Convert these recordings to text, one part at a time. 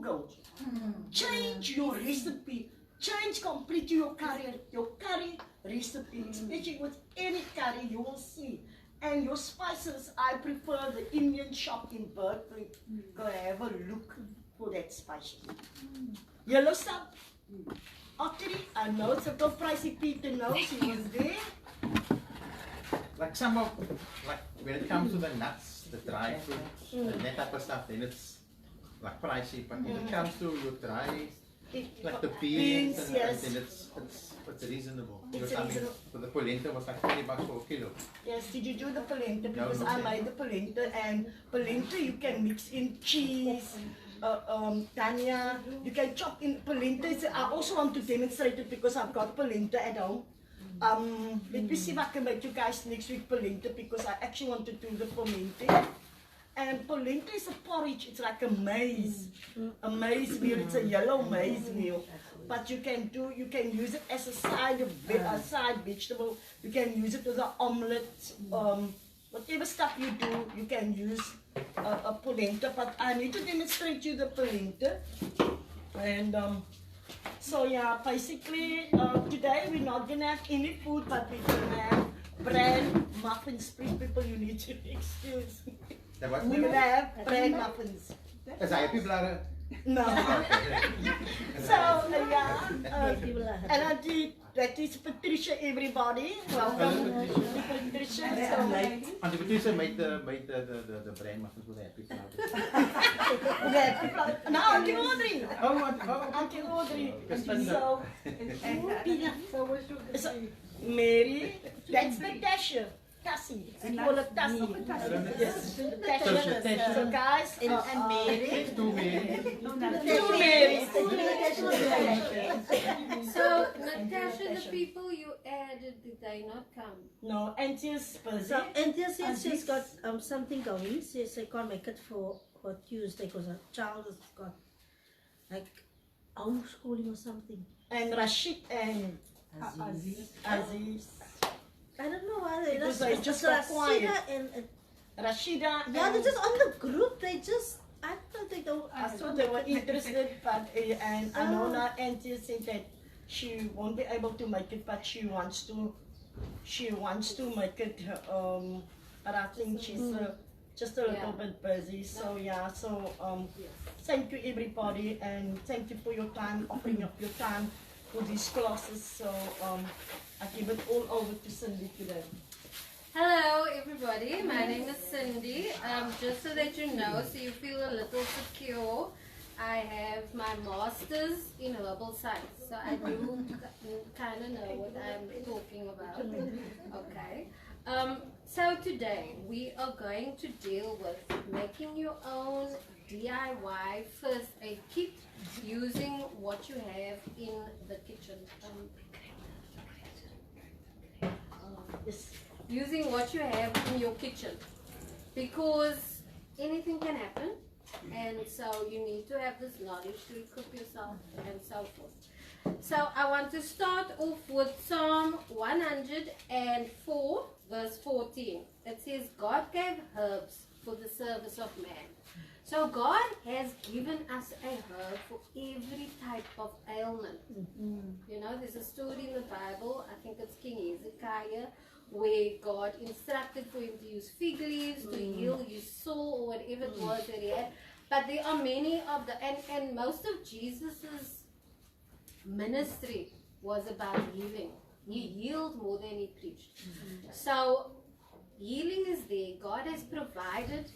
Google. Change your recipe. Change completely your curry recipe, especially with any curry you will see. And your spices, I prefer the Indian shop in Berkeley. Go have a look for that spice. Yellow stuff. Actually, I know it's a little pricey. Peter knows he was there. Like some of, like when it comes to the nuts, the dry fruits, and that type of stuff, then it's like pricey. But when it comes to your dry, like the beans, and yes. then it's reasonable. It's Because I mean, reasonable. for the polenta was like $20 for a kilo. Yes, did you do the polenta? No, Because no. I made the polenta, and polenta you can mix in cheese, dhania, you can chop in polenta. I also want to demonstrate it because I've got polenta at home. Let me see if I can make you guys next week polenta because I actually want to do the fermenting. And polenta is a porridge, it's like a maize meal, it's a yellow maize meal. But you can use it as a side vegetable, you can use it as an omelette, whatever stuff you do, you can use a polenta. But I need to demonstrate you the polenta. And so yeah, basically today we're not gonna have any food, but we're gonna have bran muffins. Please people, you need to excuse me. We're gonna have bran muffins. Is hy op die blare? No. So yeah, and I did, that is Patricia, everybody. Welcome, Patricia. Auntie Patricia made the brand muffins with happy flour. No, Auntie Audrey. Oh, Auntie Audrey. So what's your So, Mary, that's Natasha. Tassie. We call it Tassie. Yes. Natasha. So guys, and Mary. Two Mary. Two Marys. So Natasha, the people you added, did they not come? No, Auntie's busy. So Anthea says she's got something going. She says I can't make it for Tuesday because her child has got like homeschooling or something. And Rashid and Aziz. I don't know why they Because they just got quiet. and Rashida. yeah, they're just on the group. They just I thought they don't. I thought they were interested, but and Anona Auntie said that she won't be able to make it, but she wants to make it. But I think she's just a little bit busy. So yeah, so thank you everybody, and thank you for your time, offering up your time for these classes. So I give it all over to Cindy today. Hello everybody, my name is Cindy. Just so that you know, so you feel a little secure, I have my master's in herbal science. So I do kind of know what I'm talking about. Okay. So today we are going to deal with making your own DIY first aid kit using what you have in the kitchen. Using what you have in your kitchen, because anything can happen, and so you need to have this knowledge to equip yourself and so forth. So I want to start off with Psalm 104 verse 14. It says, God gave herbs for the service of man. So God has given us a herb for every type of ailment. You know, there's a story in the Bible, I think it's King Hezekiah, where God instructed for him to use fig leaves to heal his sore or whatever it was that he had. But there are many of the, and most of Jesus's ministry was about healing. He healed more than he preached. So healing is there. God has provided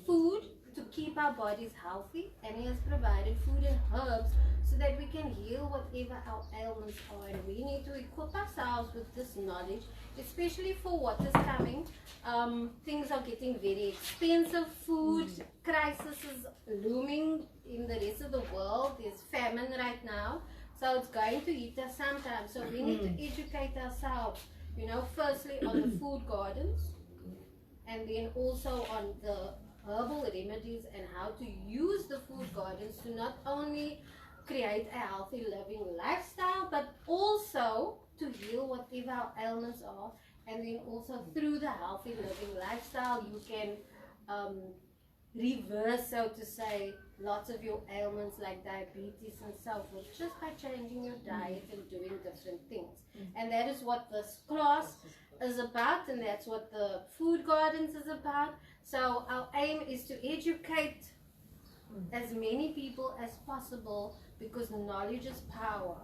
food to keep our bodies healthy, and he has provided food and herbs so that we can heal whatever our ailments are. And we need to equip ourselves with this knowledge, especially for what is coming. Things are getting very expensive. Food crisis is looming in the rest of the world. There's famine right now, so it's going to hit us sometime. So we need to educate ourselves, you know, firstly on the food gardens, and then also on the herbal remedies and how to use the food gardens to not only create a healthy living lifestyle, but also to heal whatever our ailments are. And then also through the healthy living lifestyle, you can reverse, so to say, lots of your ailments like diabetes and so forth, just by changing your diet and doing different things. And that is what this class is about, and that's what the food gardens is about. So our aim is to educate as many people as possible, because knowledge is power.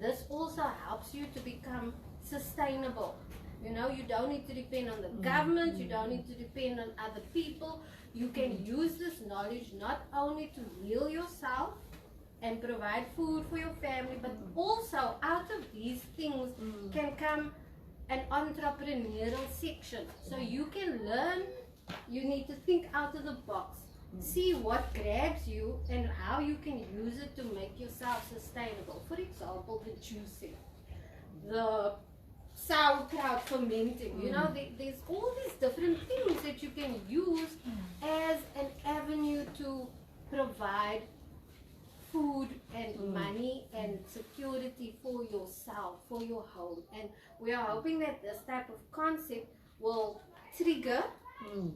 This also helps you to become sustainable. You know, you don't need to depend on the government, you don't need to depend on other people. You can use this knowledge not only to heal yourself and provide food for your family, but also out of these things can come an entrepreneurial section. So you can learn, you need to think out of the box, see what grabs you and how you can use it to make yourself sustainable. For example, the juicing, the sauerkraut fermenting, you know, there's all these different things that you can use as an avenue to provide food and money and security for yourself, for your home. And we are hoping that this type of concept will trigger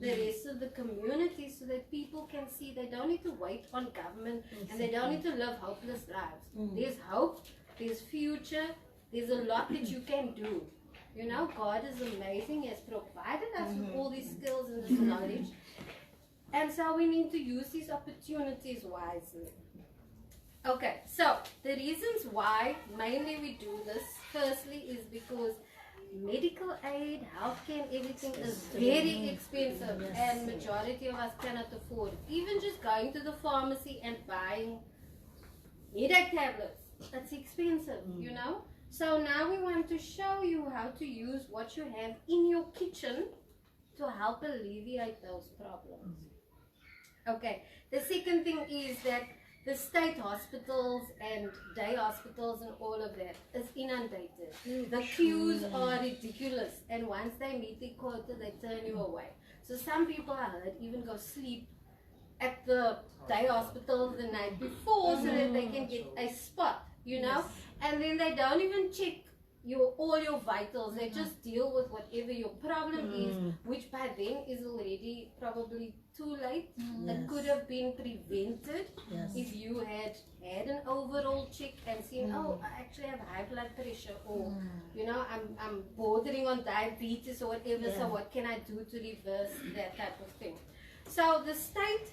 the rest of the community, so that people can see they don't need to wait on government and they don't need to live hopeless lives. There's hope, there's future, there's a lot that you can do. You know, God is amazing. He has provided us with all these skills and this knowledge. And so we need to use these opportunities wisely. Okay, so the reasons why mainly we do this, firstly, is because medical aid, healthcare, and everything is very expensive, and majority of us cannot afford it. Even just going to the pharmacy and buying headache tablets, it's expensive, you know. So now we want to show you how to use what you have in your kitchen to help alleviate those problems. Okay, the second thing is that the state hospitals and day hospitals and all of that is inundated. The queues are ridiculous, and once they meet the quota, they turn you away. So some people I heard even go sleep at the day hospital the night before so that they can get a spot, you know, and then they don't even check all your vitals. They just deal with whatever your problem is, which by then is already probably too late. It could have been prevented if you had an overall check and seen, oh, I actually have high blood pressure, or you know, I'm bordering on diabetes or whatever, so what can I do to reverse that type of thing? So the state,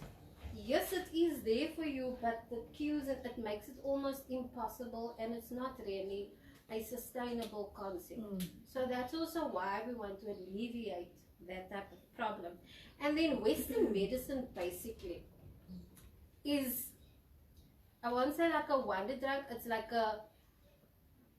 yes, it is there for you, but the queues, it makes it almost impossible, and it's not really a sustainable concept. So that's also why we want to alleviate that type of problem. And then Western medicine basically is, I won't say like a wonder drug, it's like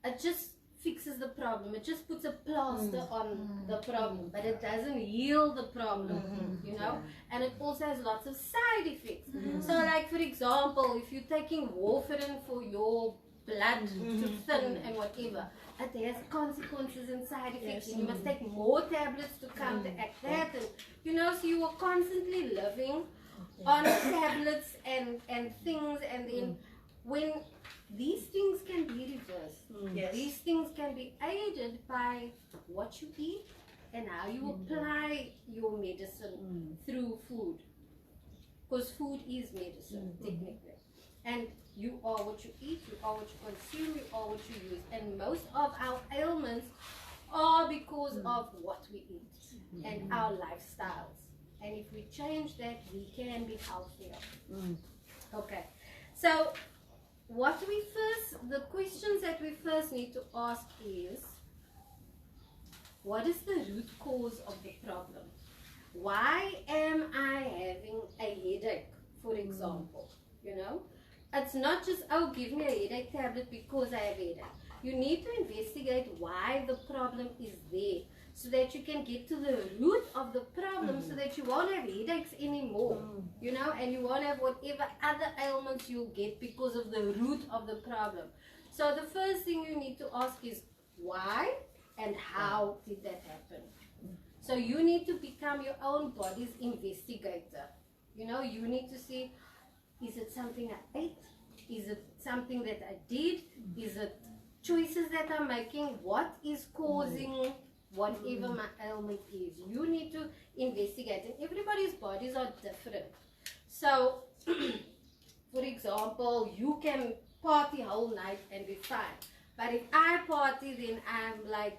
it just fixes the problem. It just puts a plaster on the problem, but it doesn't heal the problem, you know. And it also has lots of side effects. So like, for example, if you're taking warfarin for your blood to thin and whatever, it has consequences and side effects, and you must take more tablets to counteract that, and you know, so you are constantly living on tablets and things. And then when these things can be reversed, these things can be aided by what you eat and how you apply your medicine through food, because food is medicine technically, and you are what you eat, you are what you consume, you are what you use. And most of our ailments are because of what we eat and our lifestyles. And if we change that, we can be healthier. Okay, so the questions that we first need to ask is, what is the root cause of the problem? Why am I having a headache, for example, you know? It's not just, oh, give me a headache tablet because I have a headache. You need to investigate why the problem is there, so that you can get to the root of the problem, so that you won't have headaches anymore, you know, and you won't have whatever other ailments you'll get because of the root of the problem. So the first thing you need to ask is, why and how did that happen? So you need to become your own body's investigator. You know, you need to see, is it something I ate? Is it something that I did? Is it choices that I'm making? What is causing whatever my ailment is? You need to investigate. And everybody's bodies are different. So, for example, you can party whole night and be fine. But if I party, then I'm like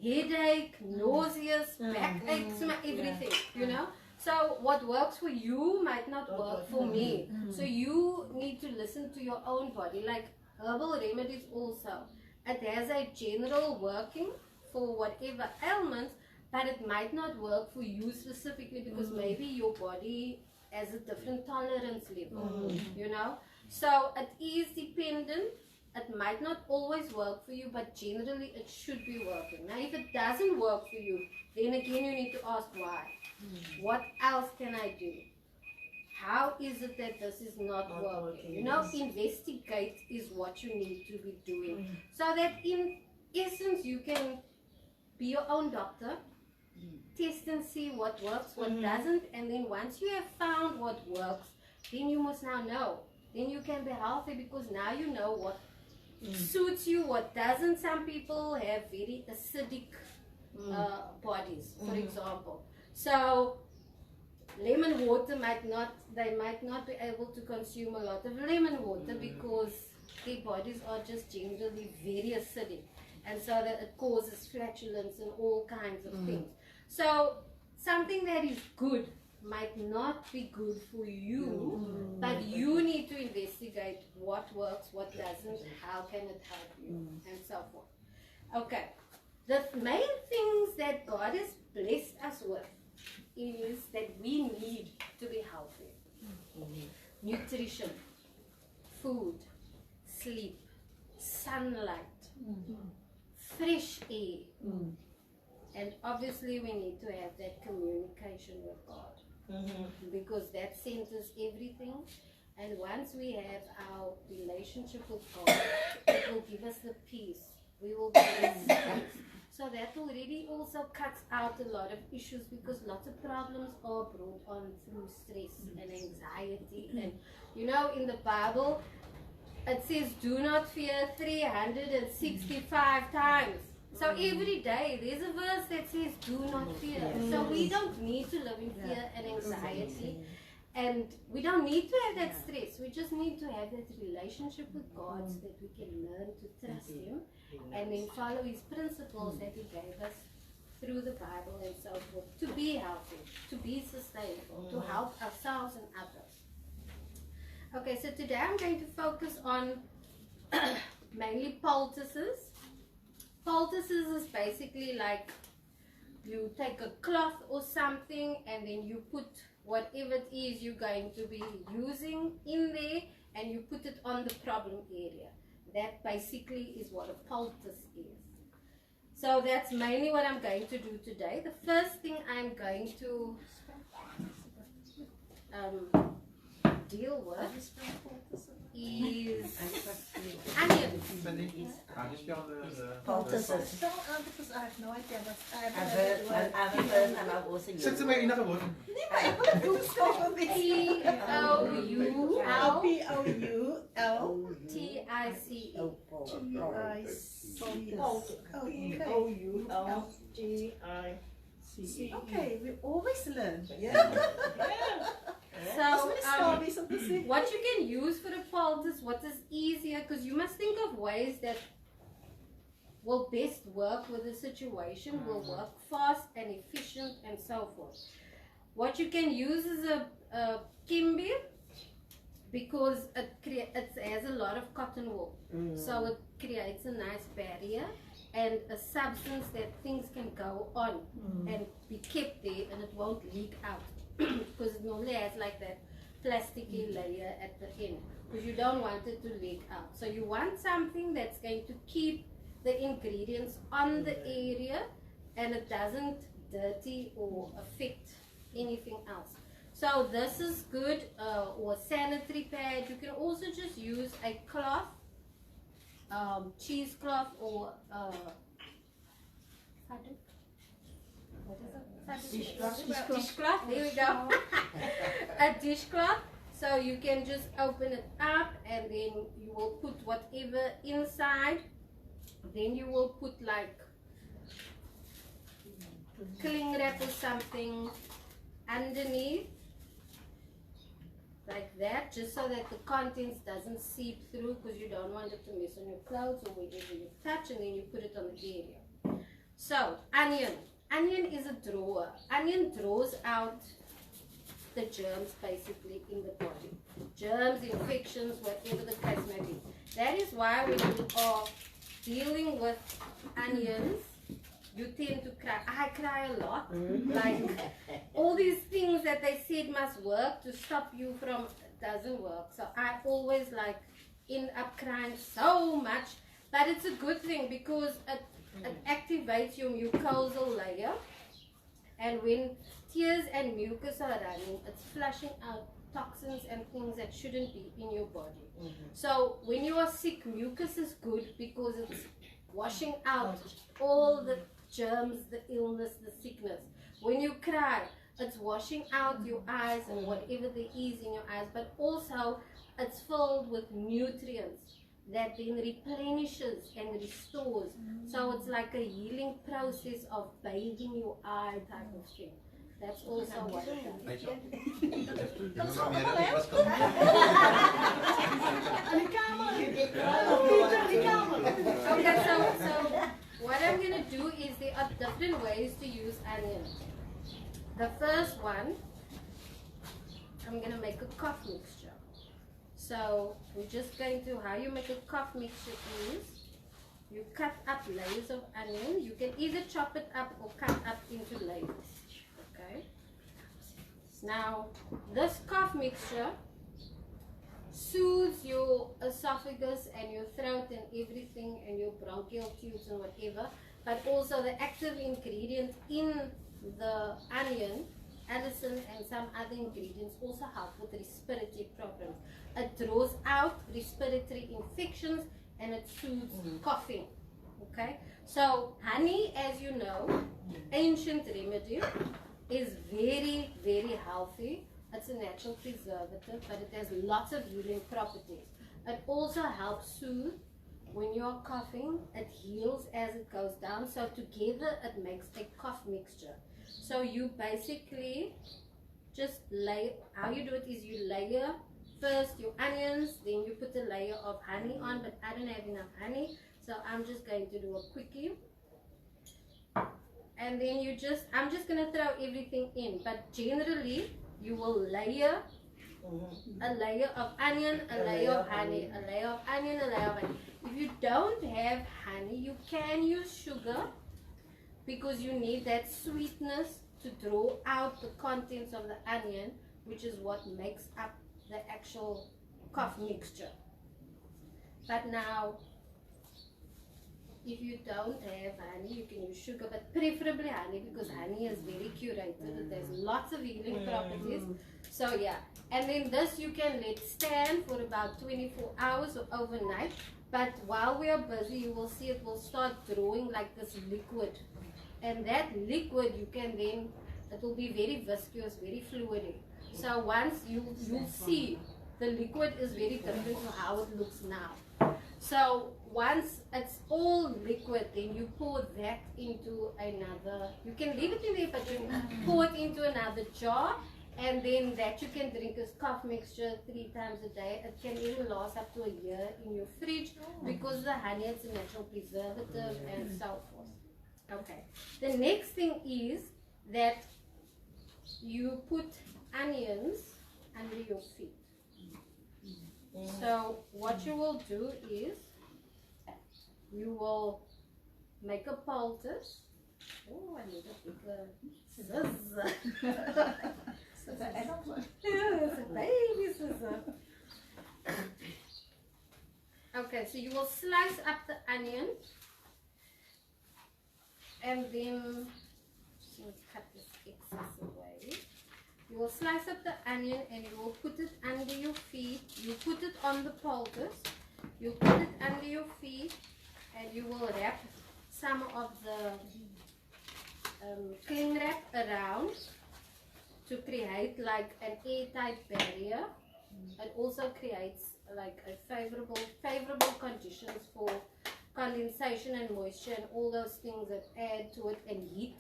headache, nauseous, backache, everything, you know. So what works for you might not work for me. So you need to listen to your own body. Like herbal remedies also, it has a general working for whatever ailments, but it might not work for you specifically because maybe your body has a different tolerance level, you know. So it is dependent. It might not always work for you, but generally it should be working. Now, if it doesn't work for you, then again you need to ask why. What else can I do? How is it that this is not working? You know, investigate is what you need to be doing. So that in essence you can be your own doctor, test and see what works, what doesn't, and then once you have found what works, then you must now know. Then you can be healthy because now you know what suits you, what doesn't. Some people have very acidic bodies, for example. So lemon water they might not be able to consume a lot of lemon water because their bodies are just generally very acidic, and so that it causes flatulence and all kinds of things. So something that is good might not be good for you, but you need to investigate what works, what doesn't, how can it help you, and so forth. Okay, the main things that God has blessed us with is that we need to be healthy. Nutrition, food, sleep, sunlight, fresh air, and obviously we need to have that communication with God. Because that centers everything, and once we have our relationship with God, it will give us the peace. We will be at peace. So that already also cuts out a lot of issues because lots of problems are brought on through stress and anxiety. And you know, in the Bible it says do not fear 365 times. So every day there's a verse that says do not fear. So we don't need to live in fear and anxiety, and we don't need to have that stress. We just need to have that relationship with God so that we can learn to trust Him and then follow His principles that He gave us through the Bible and so forth, to be healthy, to be sustainable, to help ourselves and others. Okay, so today I'm going to focus on mainly poultices. Poultices is basically like you take a cloth or something and then you put whatever it is you're going to be using in there and you put it on the problem area. That basically is what a poultice is. So that's mainly what I'm going to do today. The first thing I'm going to deal with is onion. How do you spell the Poultices. So, because I have no idea what I've heard and I've also used Sit ze my enige woord. P-O-U-L P-O-U-L-T-I-C-E. T-I-C-E. Okay, we always learn. So, what you can use for the poultice, what is easier, because you must think of ways that will best work with the situation, will work fast and efficient and so forth. What you can use is a kimber, because it has a lot of cotton wool. So it creates a nice barrier and a substance that things can go on and be kept there and it won't leak out. Because it normally has like that plasticky layer at the end, because you don't want it to leak out. So you want something that's going to keep the ingredients on the area and it doesn't dirty or affect anything else. So this is good, or sanitary pad. You can also just use a cloth, cheesecloth, or dishcloth, there we go. A dishcloth. So you can just open it up and then you will put whatever inside. Then you will put like cling wrap or something underneath, like that, just so that the contents doesn't seep through, because you don't want it to mess on your clothes or wherever you touch, and then you put it on the area. So, onion. Onion is a drawer. Onion draws out the germs basically in the body. Germs, infections, whatever the case may be. That is why when you are dealing with onions, you tend to cry. I cry a lot. Like all these things that they said must work to stop you from, doesn't work. So I always like end up crying so much. But it's a good thing because it activates your mucosal layer. And when tears and mucus are running, it's flushing out toxins and things that shouldn't be in your body. So when you are sick, mucus is good because it's washing out all the germs, the illness, the sickness. When you cry, it's washing out your eyes and whatever there is in your eyes, but also it's filled with nutrients that then replenishes and restores. So it's like a healing process of bathing your eye type of thing. That's also what it does. Weet je nog meer dat ik was komen? In die kamer. In die kamer. Okay, so what I'm going to do is there are different ways to use onion. The first one, I'm going to make a cough mixture. So we're just going to, how you make a cough mixture is, you cut up layers of onion. You can either chop it up or cut up into layers. Okay. Now, this cough mixture soothes your esophagus and your throat and everything and your bronchial tubes and whatever, but also the active ingredient in the onion, allicin and some other ingredients also help with respiratory problems. It draws out respiratory infections and it soothes coughing. Okay, so honey, as you know, ancient remedy, is very, very healthy. It's a natural preservative, but it has lots of healing properties. It also helps soothe when you're coughing. It heals as it goes down. So together it makes a cough mixture. So you basically just lay, how you do it is you layer first your onions, then you put a layer of honey on, but I don't have enough honey, so I'm just going to do a quickie. And then you just, I'm just going to throw everything in, but generally you will layer a layer of onion, a layer of honey, a layer of onion, a layer of honey. If you don't have honey, you can use sugar because you need that sweetness to draw out the contents of the onion, which is what makes up the actual cough mixture. But now, if you don't have honey, you can use sugar, but preferably honey because honey is very curated. It has lots of healing properties. So yeah, and then this you can let stand for about 24 hours or overnight. But while we are busy, you will see it will start drawing like this liquid. And that liquid you can then, it will be very viscous, very fluidy. So once you'll see the liquid is very different to how it looks now. So once it's all liquid, then you pour that into another, you can leave it in there, but you pour it into another jar, and then that you can drink as cough mixture 3 times a day. It can even last up to a year in your fridge because the honey is a natural preservative and so forth. Okay. The next thing is that you put onions under your feet. So what you will do is you will make a poultice. Oh, I need a bigger scissor. It's a baby scissor. Okay, so you will slice up the onion and then let's cut this excess away. You will slice up the onion and you will put it under your feet. You put it on the poultice. You put it under your feet and you will wrap some of the cling wrap around to create like an airtight barrier. It also creates like a favorable conditions for condensation and moisture and all those things that add to it, and heat,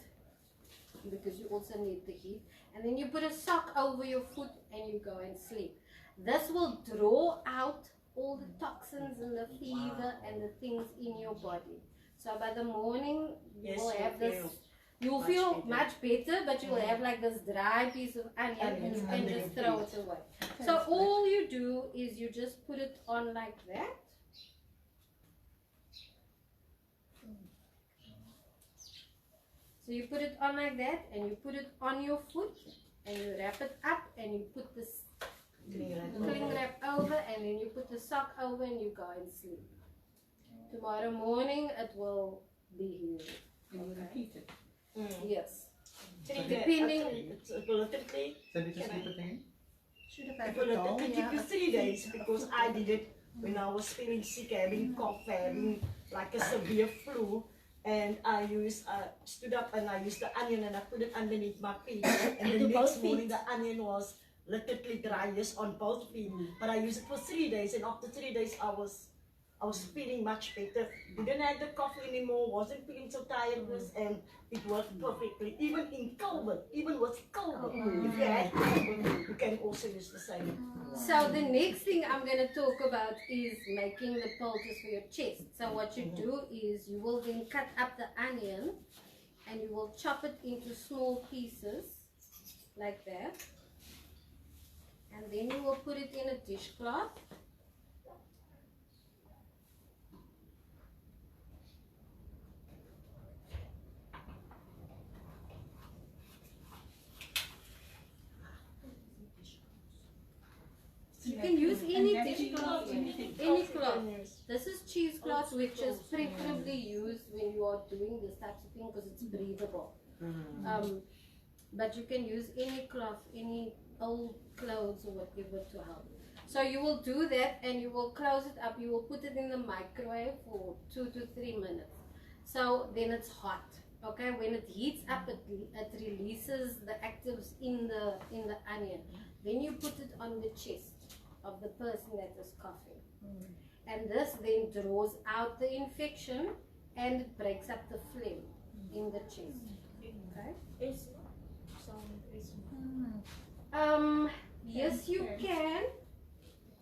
because you also need the heat. And then you put a sock over your foot and you go and sleep. This will draw out all the toxins and the fever and the things in your body. So by the morning, you Yes, will you have this. feel You'll much feel better. much better, but you'll have like this dry piece of onion and you can Onion just throw it away. So all you do is you just put it on like that. So you put it on like that and you put it on your foot and you wrap it up and you put this cling wrap over and then you put the sock over and you go and sleep. Tomorrow morning it will be healed. And you repeat it. Yes. Depending. Politically, So did you sleep it again? Should have had politically give you 3 days because I did it when I was feeling sick, having cough, having like a severe flu. And I stood up and I used the onion and I put it underneath my feet. And the next morning the onion was literally driest on both feet. But I used it for 3 days and after 3 days I was feeling much better. Didn't have the cough anymore, wasn't feeling so tiredness, and it worked perfectly. Even in COVID, even with COVID, if you had COVID, you can also use the same. So the next thing I'm going to talk about is making the poultice for your chest. So what you do is you will then cut up the onion and you will chop it into small pieces like that. And then you will put it in a dishcloth. You can use any dishcloth, any cloth. This is cheesecloth, which is preferably used when you are doing this type of thing because it's breathable. But you can use any cloth, any old clothes or whatever to help. So you will do that and you will close it up. You will put it in the microwave for 2 to 3 minutes. So then it's hot. Okay, when it heats up, it releases the actives in the onion. Then you put it on the chest of the person that is coughing. And this then draws out the infection and it breaks up the phlegm in the chest. Okay? Yes, you can.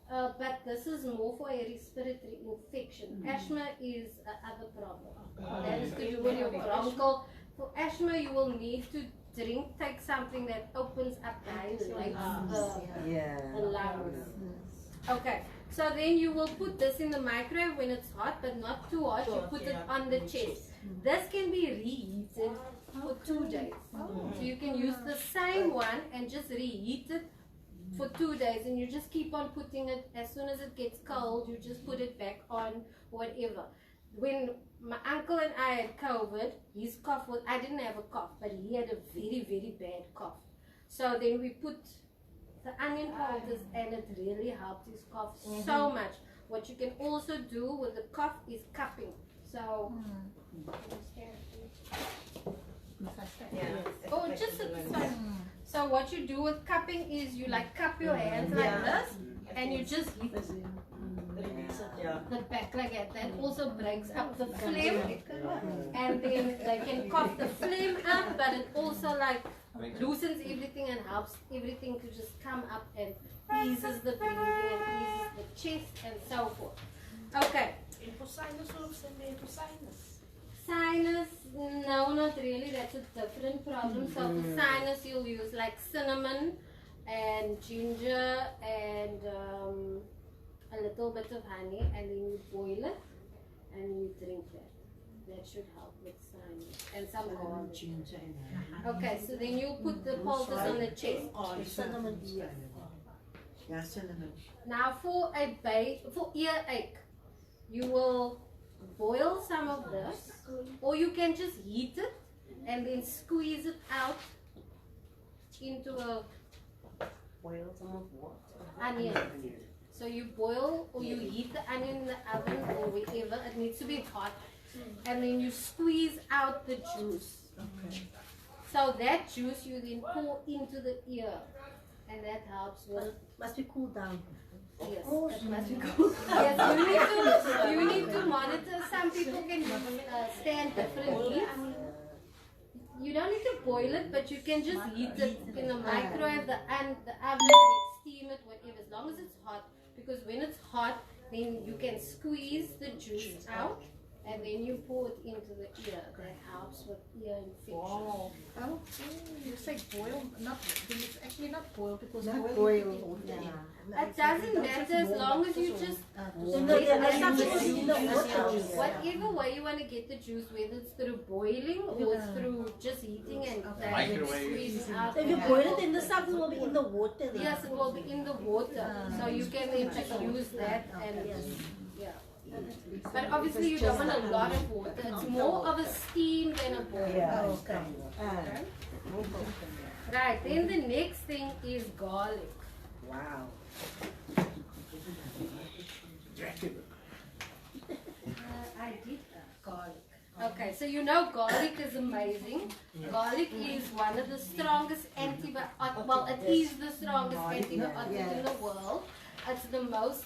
But this is more for a respiratory infection. Asthma is another problem. That is to do with your bronchial. For asthma, you will need to take something that opens up, dilates the lungs. Okay, so then you will put this in the microwave when it's hot, but not too hot. You put it on the chest. This can be reheated for 2 days. So you can use the same one and just reheat it for 2 days, and you just keep on putting it. As soon as it gets cold, you just put it back on, whatever. When my uncle and I had COVID, his cough was, I didn't have a cough, but he had a very, very bad cough. So then we put the onion powders and it really helped his cough so much. What you can also do with the cough is cupping. So, oh, just at the side. So what you do with cupping is you like cup your hands like this and you just hit the back like that. That also breaks up the phlegm, and then they can cough the phlegm up, but it also like loosens everything and helps everything to just come up and eases the breathing and eases the chest and so forth. Okay. And for sinus, for sinus. Sinus, no, not really. That's a different problem. So for sinus, you'll use like cinnamon and ginger and a little bit of honey, and then you boil it and you drink that. That should help with sinus and some garlic. Okay, so then you put the poultice on the chest. Cinnamon. Yeah, cinnamon. Now for earache, you will boil some of this, or you can just heat it and then squeeze it out into a Boil some of what? onion. So you boil or you heat the onion in the oven or wherever, it needs to be hot, and then you squeeze out the juice. So that juice you then pour into the ear, and that helps with. Must be cooled down. Yes, it must be cool. Yes, you need to monitor. Some people can stand different heat. You don't need to boil it, but you can just heat it in the microwave, the oven, steam it, whatever, as long as it's hot, because when it's hot, then you can squeeze the juice out, and then you pour it into the ear. That helps with ear infection. Wow. Oh, you say boil, not, it's actually not boil because Not boil. boil. It doesn't matter as long as you just whatever way you want to get the juice, whether it's through boiling or it's through just heating and Microwave. squeezing out. If you boil it in the salt, it will be in the water then. Yes, it will be in the water, so you can then just use that and yeah. But obviously you don't want a lot of water. It's more of a steam than a boil. Okay. Right. Then the next thing is garlic. Wow. I did garlic. Okay, so you know garlic is amazing. Garlic is one of the strongest antibiotic. Well, it is the strongest antibiotic in the world. It's the most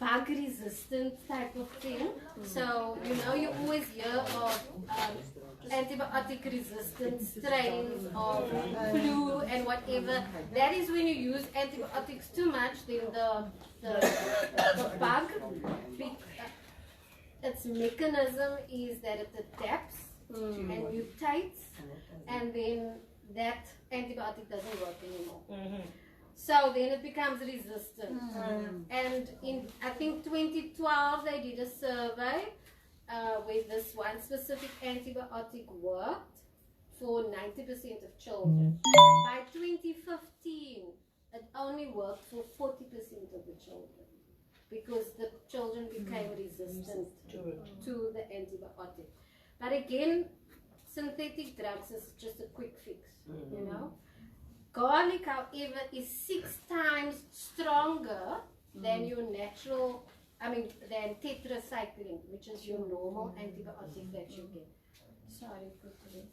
bug resistant type of thing. So you know you always hear of antibiotic resistant strains of flu and whatever. That is when you use antibiotics too much, then the bug, its mechanism is that it adapts and mutates, and then that antibiotic doesn't work anymore. So then it becomes resistant. And in, I think 2012, they did a survey where this one specific antibiotic worked for 90% of children. By 2015, it only worked for 40% of the children because the children became resistant to the antibiotic. But again, synthetic drugs is just a quick fix, you know. Garlic, however, is 6 times stronger than your natural, than tetracycline, which is your normal antibiotic that you get. Sorry, quickly.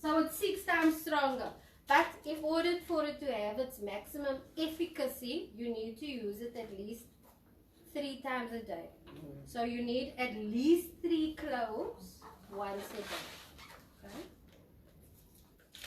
So it's 6 times stronger. But in order for it to have its maximum efficacy, you need to use it at least 3 times a day. So you need at least 3 cloves once a day. Okay?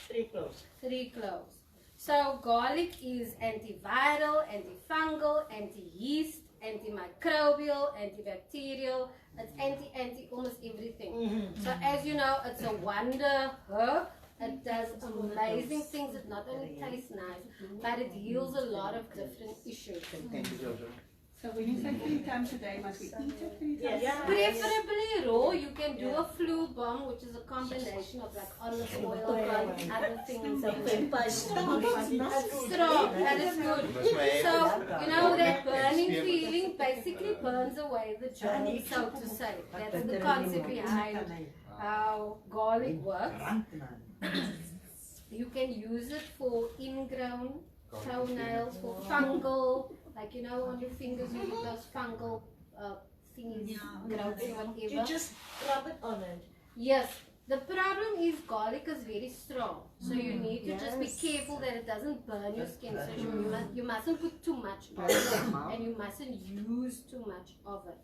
3 cloves. 3 cloves. So garlic is antiviral, antifungal, anti-yeast, antimicrobial, antibacterial. It's anti almost everything. So as you know, it's a wonder herb. It does amazing things. It not only tastes nice, but it heals a lot of different issues. Thank you, Jojo. So when you say 3 times a day, must we eat it 3 times? Yeah. Preferably raw. You can do a flu bomb, which is a combination of like olive oil and other things. It's strong. That is good. So you know that burning feeling basically burns away the germs, so to say. That's the concept behind how garlic works. You can use it for ingrown toenails, for fungal, like you know on your fingers you get those fungal thingies, growths or whatever. You just rub it on it. Yes. The problem is garlic is very strong, so you need to just be careful that it doesn't burn your skin. So you mustn't put too much on it, and you mustn't use too much of it.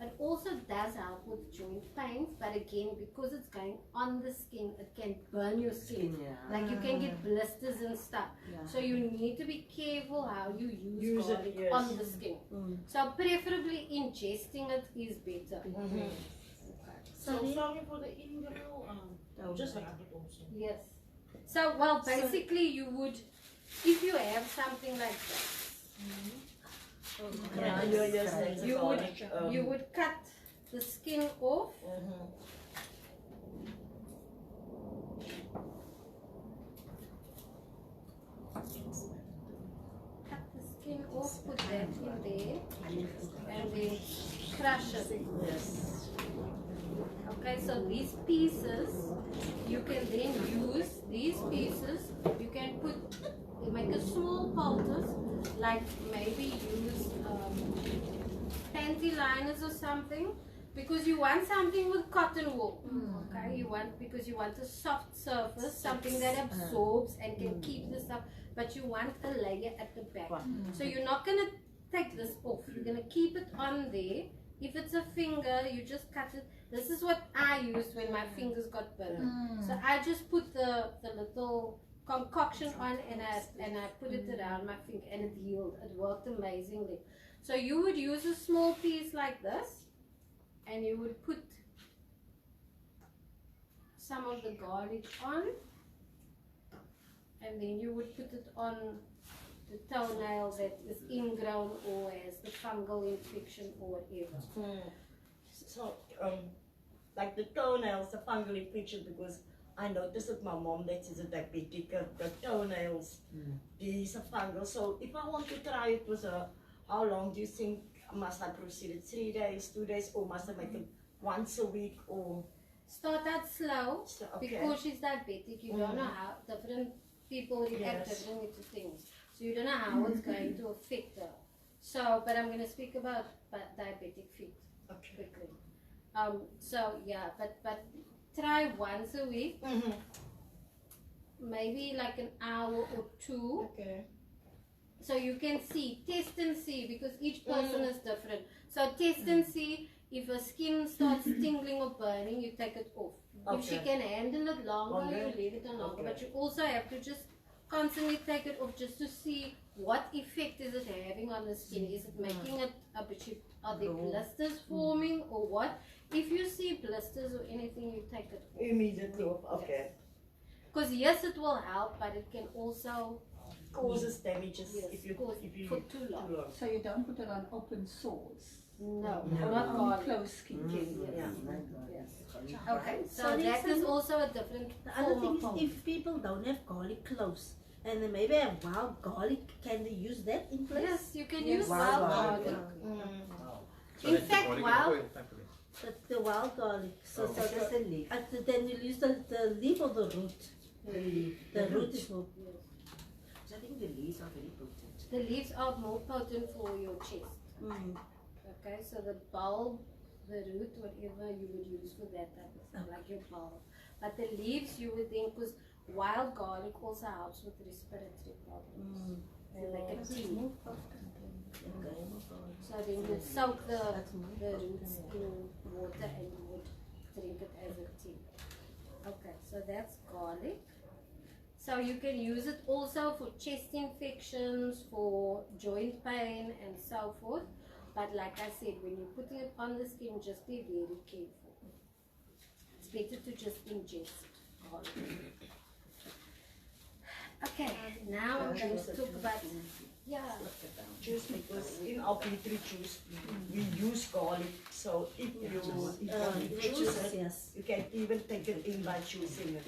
It also does help with joint pains, but again, because it's going on the skin, it can burn your skin. Like you can get blisters and stuff. So you need to be careful how you use garlic on the skin. So preferably ingesting it is better. So sorry for the ingrown, just like it also. Yes. So, well, basically you would, if you have something like that, you would cut the skin off. Cut the skin off, put that in there, and then crush it. Okay, so these pieces, you can then use these pieces, you can put, you make a small poultice, like maybe use panty liners or something, because you want something with cotton wool, okay, because you want a soft surface, something that absorbs and can keep the stuff, but you want a layer at the back. So you're not going to take this off, you're going to keep it on there. If it's a finger, you just cut it, This is what I used when my fingers got burned. So I just put the little concoction on and I put it around my finger and it healed. It worked amazingly. So you would use a small piece like this and you would put some of the garlic on, and then you would put it on the toenail that is ingrown or has the fungal infection or whatever. So, like the toenails, the fungal infection, because I noticed that my mom that is a diabetic, the toenails, these are fungal. So if I want to try it with her, how long do you think must I proceed? It 3 days, 2 days, or must I make it once a week, or? Start out slow Okay. because she's diabetic. You don't know how different people react Yes. differently to things. So you don't know how it's going to affect her. So, but I'm going to speak about diabetic feet Okay. quickly. So yeah, but try once a week, maybe like an hour or two. Okay. So you can see, test and see, because each person is different. So test and see. If her skin starts tingling or burning, you take it off. If she Okay. can handle it longer, you Longer? leave it on longer. Okay. But you also have to just constantly take it off just to see what effect is it having on the skin. Is it making it a bit, are there blisters forming or what? If you see blisters or anything, you take it off. Immediately off. Okay. Because yes, it will help, but it can also Causes damages if you cause if you for too long. So you don't put it on open sores. No, No. not On garlic. closed skin. Yeah. Yes. Okay, so So that Lisa, is also a different The other form thing of is, if people don't have garlic cloves and they maybe have wild garlic, can they use that in place? Yes, you can Yes. use Wild wild garlic. garlic. So In that's fact, garlic wild- oil type of thing. The wild garlic. So, Oh. so Just the leaf. then you use the leaf or the root. The root is more. So I think the leaves are very potent. The leaves are more potent for your chest. Okay, so the bulb, the root, whatever you would use for that type of thing, like your bulb. But the leaves you would think, because wild garlic also helps with respiratory problems. And like a tea. So then you soak the roots in water and you would drink it as a tea. Okay, so that's garlic. So you can use it also for chest infections, for joint pain and so forth. But like I said, when you're putting it on the skin, just be very careful. It's better to just ingest garlic. Okay, now I'm going to talk about, Juice, because in our beetroot juice we use garlic. So if you choose it, Yes. you can even take it in by choosing it.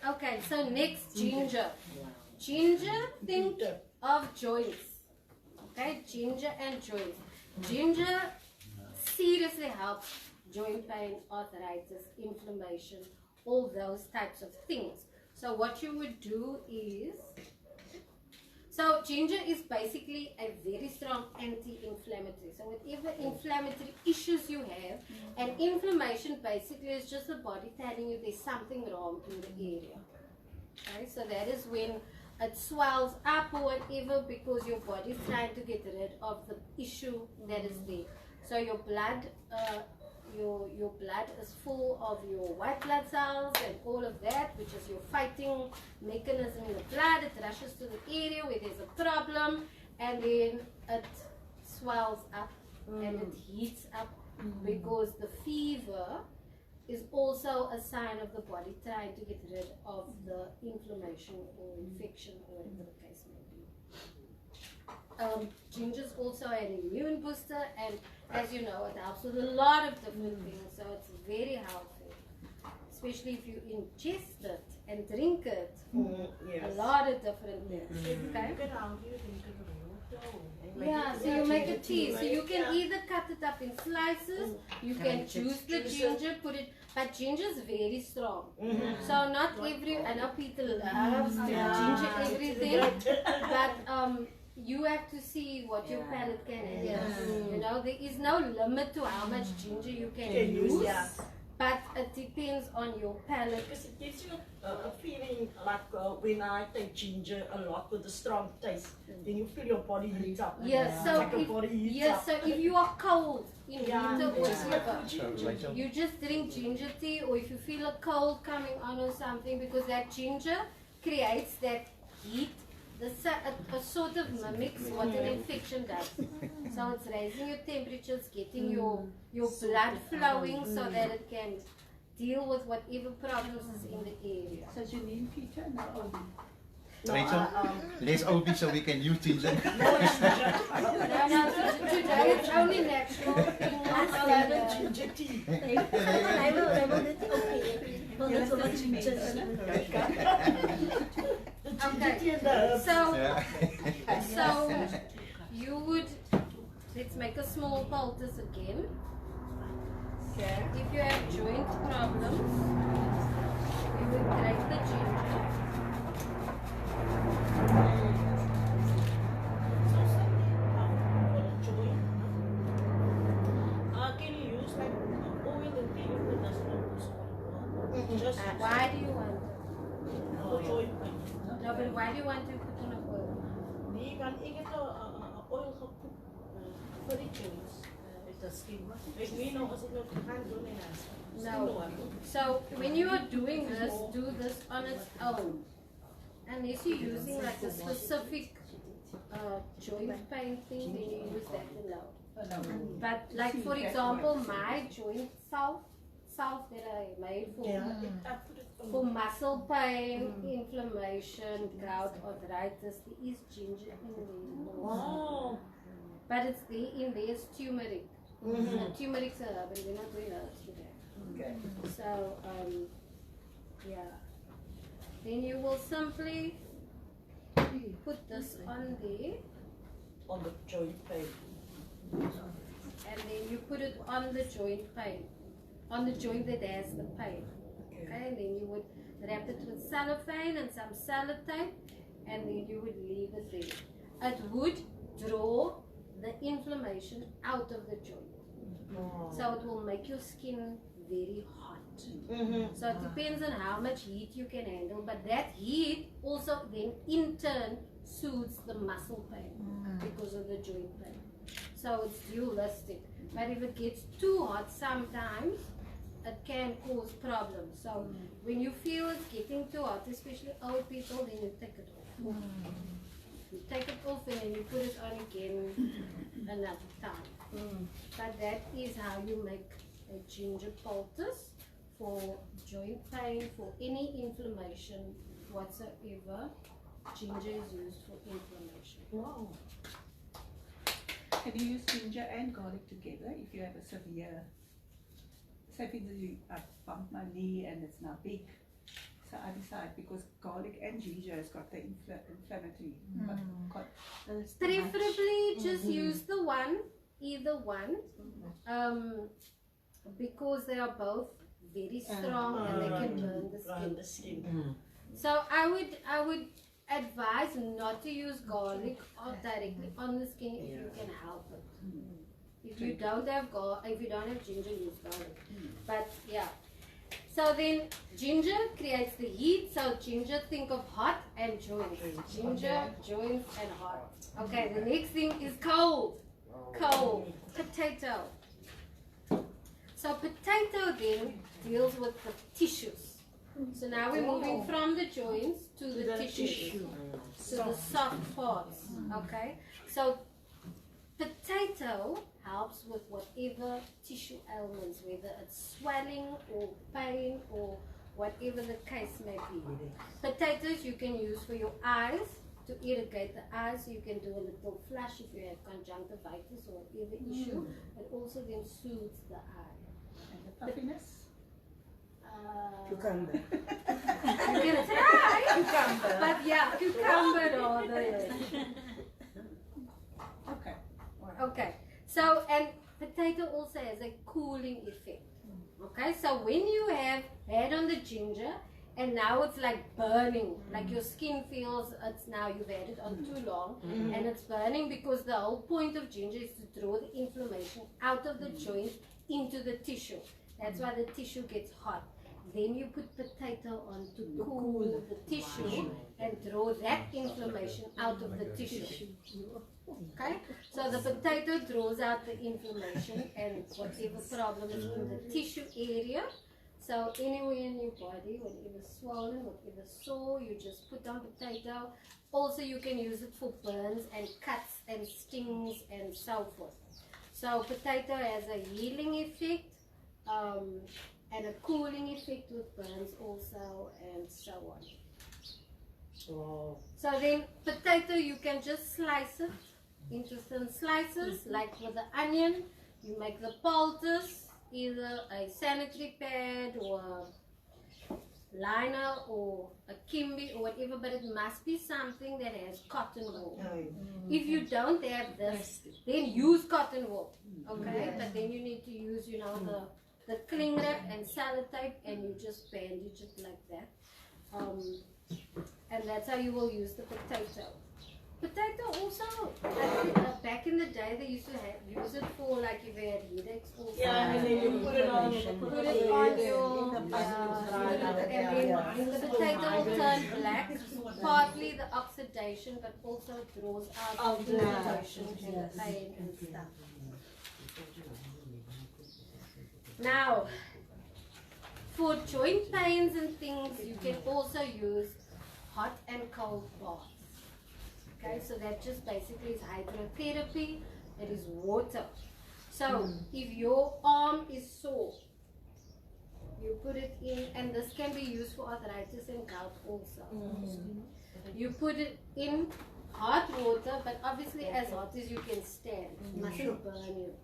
okay, so next ginger. Ginger, think of joints. Okay, ginger and joints. Ginger seriously helps joint pain, arthritis, inflammation, all those types of things. So what you would do is, so ginger is basically a very strong anti-inflammatory. So whatever inflammatory issues you have, and inflammation basically is just the body telling you there's something wrong in the area. Okay, so that is when it swells up or whatever because your body is trying to get rid of the issue that is there. So your blood, your blood is full of your white blood cells and all of that, which is your fighting mechanism in the blood. It rushes to the area where there's a problem, and then it swells up and it heats up because the fever is also a sign of the body trying to get rid of the inflammation or infection or whatever the case may be. Ginger is also an immune booster, and as you know, it helps with a lot of different things, so it's very helpful, especially if you ingest it and drink it for a lot of different things. Okay? Yeah, so you make a tea. So you can either cut it up in slices, you can juice the ginger, put it, but ginger is very strong. So not every, I know Peter loves to ginger everything, but you have to see what your palate can handle. You know, there is no limit to how much ginger you can use, but it depends on your palate. Because it gives you a feeling like like when I take ginger a lot with a strong taste, then you feel your body heat up. Yes, It's so like your if, body heats yes, up. so if you are cold in Yeah, winter or just whatever, like So, Rachel, you just drink ginger tea, or if you feel a cold coming on or something, because that ginger creates that heat. A sort of mimics what an infection does. So it's raising your temperatures, getting your blood flowing so that it can deal with whatever problems is in the area. So Janine, Peter, no Obi. Rachel, let's Obi so we can use ginger. No, today it's only natural things. I love the ginger tea. I will let it okay. Well, Yes, that's what that's she what you just mean. The ginger tea and the herbs. So, Yeah. so you would, let's make a small poultice again. Okay. If you have joint problems, we would grate the ginger. Can you use like oil and tea with the salt? Just Why do you want for joint pain. No, but why do you want to put on a oil? Nee, want ik heb oil gekocht voor die joints. Met de skin. Ik weet nog als ik nog gaan doen in huis. No. So when you are doing this, do this on its own. Unless you're using like a specific joint pain thing, then you use that alone. But like for example, my joint salve that I made for muscle pain, inflammation, gout, arthritis, there is ginger in there. Wow. But it's there in there is turmeric. Turmeric's a herb, and we're not doing herbs today. Okay. So, yeah. Then you will simply put this on there, On the joint pain. and then you put it on the joint pain, on the joint that has the pain. Okay, and then you would wrap it with cellophane and some sellotape, and then you would leave it there. It would draw the inflammation out of the joint. So it will make your skin very hot. So it depends on how much heat you can handle, but that heat also then in turn soothes the muscle pain because of the joint pain. So it's dualistic. But if it gets too hot sometimes, it can cause problems. So when you feel it's getting too hot, especially old people, then you take it off. You take it off and then you put it on again another time. But that is how you make a ginger poultice for joint pain, for any inflammation whatsoever. Ginger is used for inflammation. Wow. Can you use ginger and garlic together if you have a severe, say for instance, I bumped my knee and it's now big. So I decide because garlic and ginger has got the inflammatory. Preferably just use the one, either one, because they are both very strong and they can burn the skin. Burn the skin. So I would advise not to use garlic directly on the skin if you can help it. If you don't have ginger, use garlic. But yeah. So then ginger creates the heat. So ginger, think of hot and joints. Ginger, joints and hot. Okay, the next thing is cold. Cold. Potato. So potato then deals with the tissues. So now we're moving from the joints to the tissues. To the soft parts. Okay? So potato helps with whatever tissue ailments, whether it's swelling or pain or whatever the case may be. Potatoes you can use for your eyes, to irrigate the eyes. You can do a little flush if you have conjunctivitis or whatever issue. It also then soothes the eye. And the puffiness? Cucumber. You can try. Cucumber. But yeah, cucumber or the... Okay. Okay, so and potato also has a cooling effect. Okay, so when you have had on the ginger and now it's like burning, like your skin feels it's now you've had it on too long and it's burning because the whole point of ginger is to draw the inflammation out of the joint into the tissue. That's why the tissue gets hot. Then you put potato on to cool the tissue and draw that inflammation out of the tissue. Okay? So the potato draws out the inflammation and whatever problem is in the tissue area. So anywhere in your body, whatever swollen, whatever sore, you just put on potato. Also you can use it for burns and cuts and stings and so forth. So potato has a healing effect and a cooling effect with burns also and so on. Wow. So then potato you can just slice it into thin slices like with the onion. You make the poultice, either a sanitary pad or a liner or a kimby or whatever, but it must be something that has cotton wool. If you don't have this, then use cotton wool, okay? But then you need to use, you know, the cling wrap and sellotape, and you just bandage it like that. And that's how you will use the potato. Potato also, back in the day they used to use it for like if you had headaches also. Yeah, and then you put it on your, and then the potato will turn black, partly the oxidation, but also draws out the irritation and the pain and stuff. Now, for joint pains and things, you can also use hot and cold baths. Okay, so that just basically is hydrotherapy. It is water. So if your arm is sore, you put it in, and this can be used for arthritis and gout also. You put it in hot water, but obviously as hot as you can stand. It mustn't burn you.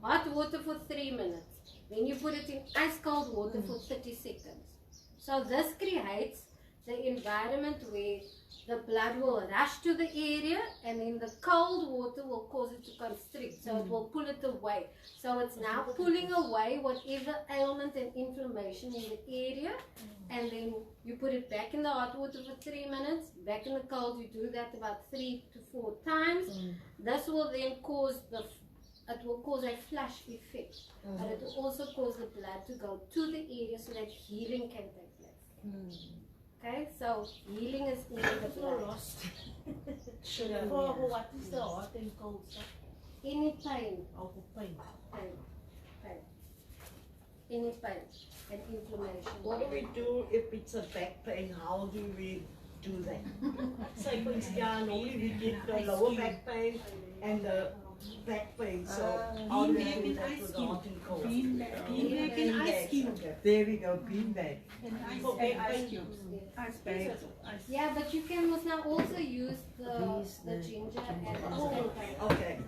Hot water for 3 minutes. Then you put it in ice cold water for 30 seconds. So this creates the environment where the blood will rush to the area, and then the cold water will cause it to constrict, so it will pull it away. So it's now pulling away whatever ailment and inflammation in the area, and then you put it back in the hot water for 3 minutes, back in the cold. You do that about 3 to 4 times. This will then cause a flush effect, but it will also cause the blood to go to the area so that healing can take place. Okay, so healing is in the blood. For what is the hot and cold stuff? Any pain, Oh, for pain. any pain and inflammation. What do we do if it's a back pain? How do we do that? Say for instance, normally we get the lower back pain and the back pain. So how do we do that with the hot and cold? Beanbag and ice cube. There we go, beanbag. For ice cubes. Ice bags. Yeah, but you can now also use the ginger and the Okay.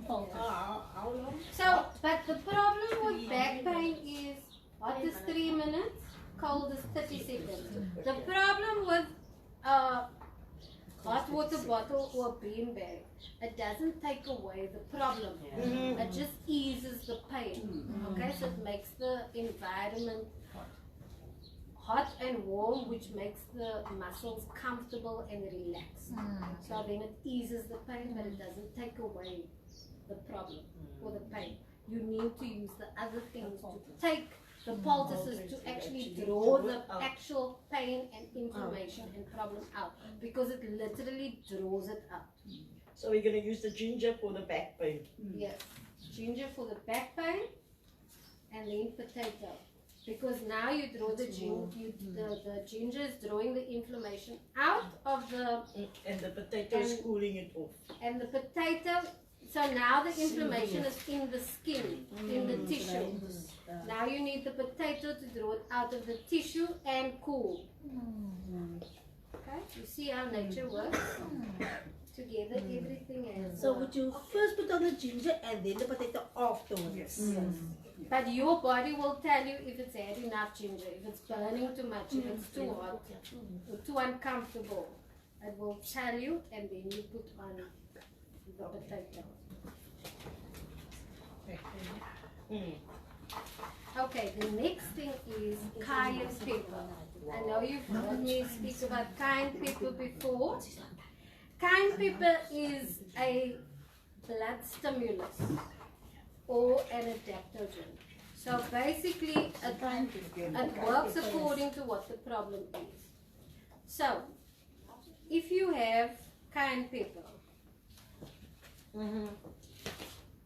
How long? So, but the problem with back pain is hot is 3 minutes, cold is 30 seconds. The problem with hot water bottle or beanbag, it doesn't take away the problem. It just eases the pain. Okay, so it makes the environment hot and warm, which makes the muscles comfortable and relaxed. So then it eases the pain, but it doesn't take away the problem or the pain. You need to use the other things to take the poultices to actually draw the actual pain and inflammation and problem out, because it literally draws it out. So we're gonna use the ginger for the back pain. Yes, ginger for the back pain, and then potato. Because now you draw the ginger, the ginger is drawing the inflammation out of the, And the potato is cooling it off. and the potato, so now the inflammation is in the skin, in the tissue. Now you need the potato to draw it out of the tissue and cool. Okay, you see how nature works? Together everything has. So would you first put on the ginger and then the potato afterwards? Yes. But your body will tell you if it's had enough ginger, if it's burning too much, if it's too hot, or too uncomfortable. It will tell you, and then you put on the potato. Okay, the next thing is cayenne pepper. I know you've heard me speak about cayenne pepper before. Cayenne pepper is a blood stimulus or an adaptogen. So basically, it works according to what the problem is. So, if you have cayenne pepper,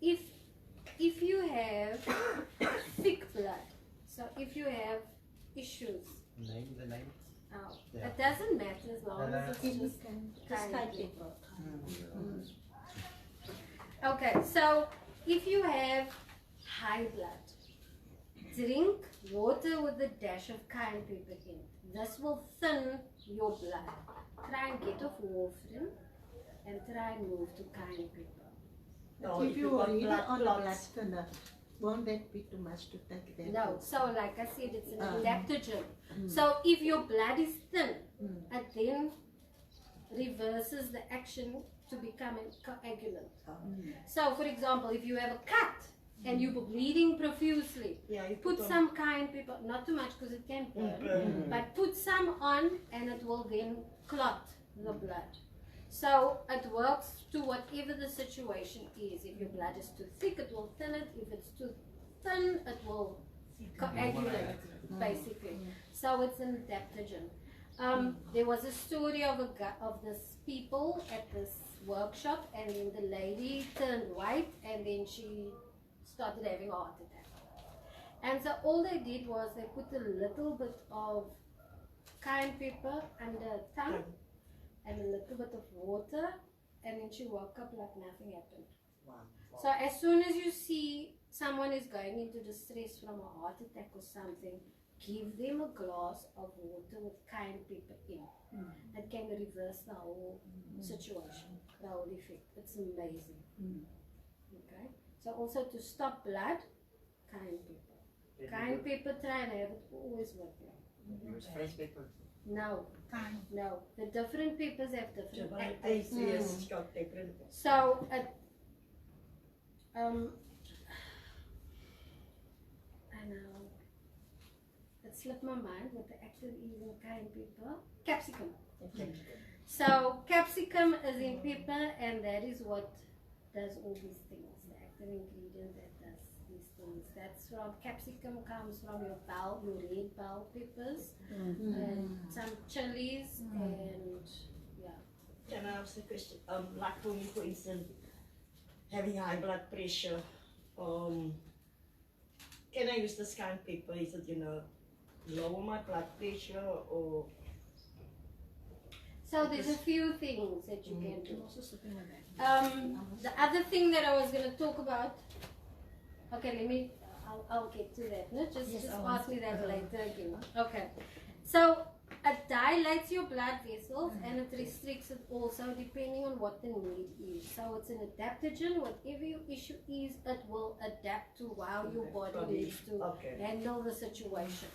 if you have thick blood, so if you have issues, The name. Yeah. it doesn't matter as long as it's just Just cayenne type pepper. it. Okay, so if you have high blood, drink water with a dash of cayenne pepper in it. This will thin your blood. Try and get off warfarin and try and move to cayenne pepper. No, If you got are really blood on a clots. blood thinner, won't that be too much to take that? No, so like I said, it's an adaptogen. Mm. So if your blood is thin, Mm. it then reverses the action to become a coagulant. So for example, if you have a cut and you're bleeding profusely, Yeah, you put on- some cayenne pepper, not too much because it can burn, burn. but put some on and it will then clot the blood. So it works to whatever the situation is. If your blood is too thick, it will thin it. If it's too thin, it will coagulate, basically. So it's an adaptogen. There was a story of this people at this workshop, and then the lady turned white, and then she started having a heart attack. And so all they did was they put a little bit of cayenne pepper under her tongue and a little bit of water, and then she woke up like nothing happened. So as soon as you see someone is going into distress from a heart attack or something, give them a glass of water with cayenne pepper in. It can reverse the whole situation, the whole effect. It's amazing. Okay. So also to stop blood, cayenne pepper. Cayenne pepper, try and have it always with you. Use fresh pepper. No, no. The different peppers have different Yes, actions. yes, it's got different. So I know. It slipped my mind what the active is in cayenne pepper. Capsicum. So capsicum is in pepper, and that is what does all these things. The active ingredient that does these things. That's from capsicum comes from your red bell peppers, and some chilies, and yeah. Can I ask a question? Like for me, for instance, having high blood pressure, can I use this kind of pepper? Is it, lower my blood pressure or? So there's a few things that you can do. The other thing that I was going to talk about. Okay, I'll get to that. No? Just ask me that later again. Okay. So it dilates your blood vessels and it restricts it also depending on what the need is. So it's an adaptogen. Whatever your issue is, it will adapt to how your body needs to handle the situation.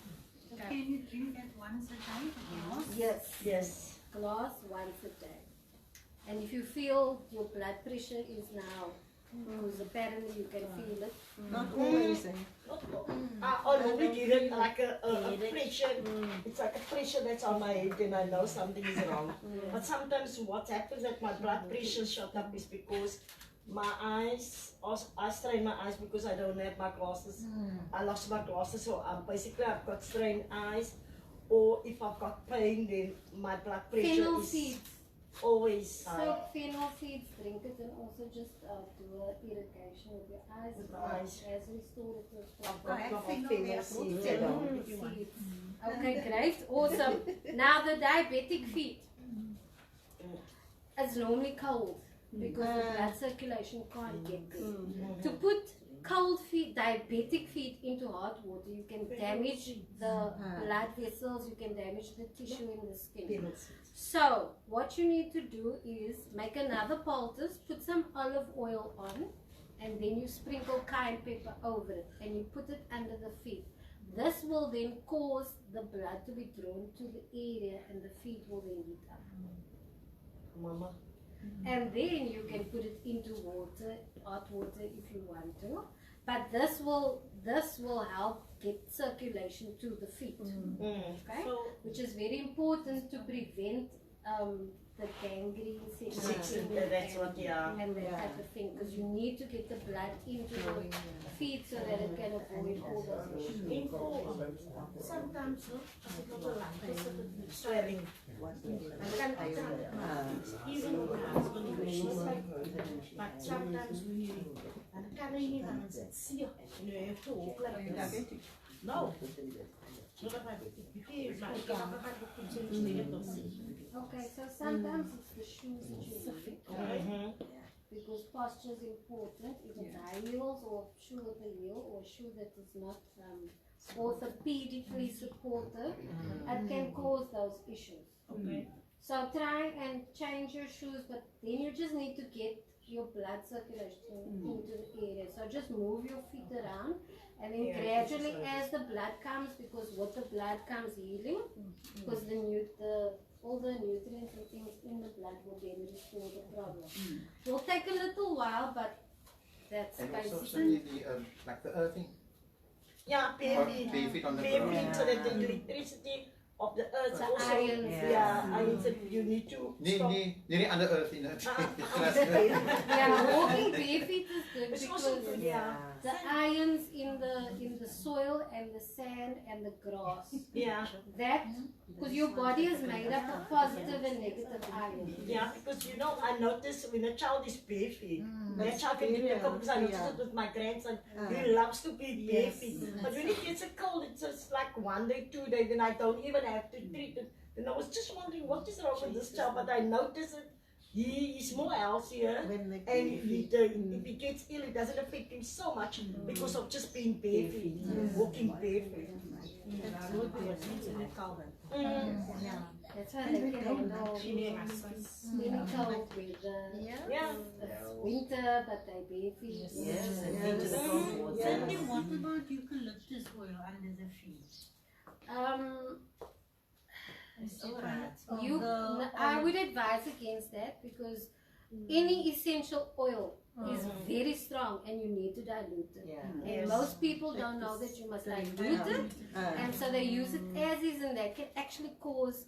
Okay. Can you drink that once a day? Yes. Yes. Glass once a day. And if you feel your blood pressure is now, because apparently you can feel it. Not always, eh? I already give it like a pressure. It's like a pressure that's on my head, and I know something is wrong. But sometimes what happens that my blood pressure shot up is because my eyes, I strain my eyes because I don't have my glasses. I lost my glasses, so basically I've got strained eyes. Or if I've got pain, then my blood pressure Fennel is seeds. always high. Soak fennel seeds, drink it, and also just do a irrigation with your eyes. With my eyes. As restorative. I've got I my think fennel I'll seeds be at able home. Seeds. Okay, great, awesome. Now the diabetic feet. It's normally cold because the blood circulation can't get there. To put cold feet, diabetic feet into hot water, you can damage the blood vessels, you can damage the tissue in the skin. Fennel seeds. So, what you need to do is make another poultice, put some olive oil on, and then you sprinkle cayenne pepper over it, and you put it under the feet. This will then cause the blood to be drawn to the area, and the feet will then heat up. Mama. And then you can put it into water, hot water if you want to. But this will help get circulation to the feet. Okay? Which is very important to prevent the gangrene Section, that's what, yeah. and that type of thing, because you need to get the blood into the feet so that it can avoid all those issues. Sometimes, swelling. Even with the husband, but sometimes we carry it and see, you have to walk like this. Diabetic. No. Okay, so sometimes it's the shoes that you need, Mhm. because posture is important. If it's high heels or shoe with a heel or shoe that is not orthopedically supportive, it can cause those issues. Okay. So try and change your shoes, but then you just need to get your blood circulation into the area. So just move your feet around, and then Yeah, gradually exercise. as the blood comes, because with the blood comes healing, because all the nutrients and things in the blood will then restore the problem. It will take a little while, but that's And also basically. the like the earthing. Yeah, bare feet. Bare feet on the Bare ground. feet, so that the electricity of the earth The also. irons, Yeah, irons that you need to stop. Nee, under earth in it. Yeah, walking barefoot is good It's also because good, yeah. the ions in the soil and the sand and the grass. Yeah, That, because your body is made up of positive and negative ions. yeah, because you know, I notice when a child is bare feet, that child can be difficult because I notice it with my grandson. He loves to be bare feet. But when he gets a cold, it's just like 1 day, 2 days, then I don't even have to treat it. And I was just wondering what is wrong with this child, but I notice it. He is more healthier, When they and if he gets ill, it doesn't affect him so much because of just being bare feet, walking barefoot. That's why they can handle any cold weather. Yeah. It's winter, but they barefoot. Sandy, what about eucalyptus oil under the feet? I would advise against that because any essential oil is very strong and you need to dilute it. And most people don't know that you must dilute it, and so they use it as is, and that can actually cause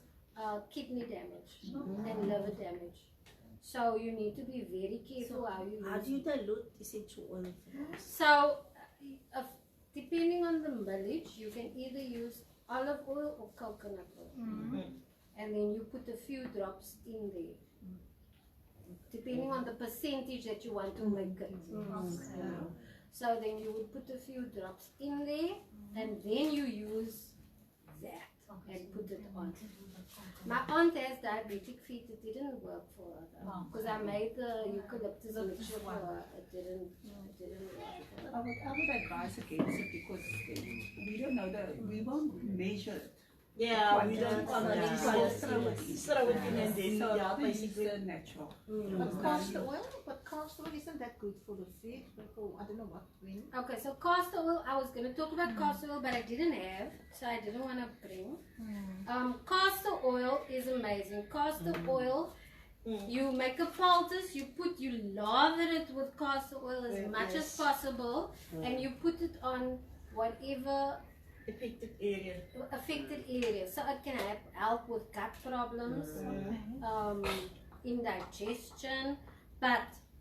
kidney damage and liver damage. So you need to be very careful how you How use do you it. dilute essential oil? So depending on the millage, you can either use olive oil or coconut oil. And then you put a few drops in there. Depending on the percentage that you want to make it. So then you would put a few drops in there, and then you use that and put it on. My aunt has diabetic feet. It didn't work for her because I made the eucalyptus mixture for her. It didn't work. I would advise against it because we don't know we won't measure it. Yeah, we don't throw it in and then, So yeah, rather use basically. the natural. But castor oil isn't that good for the feet? People, I don't know what when. Okay, so castor oil, I was going to talk about castor oil, but I didn't have, so I didn't want to bring. Castor oil is amazing. Castor oil, you make a poultice, you lather it with castor oil as much as possible, and you put it on whatever affected area. So it can help with gut problems, indigestion, but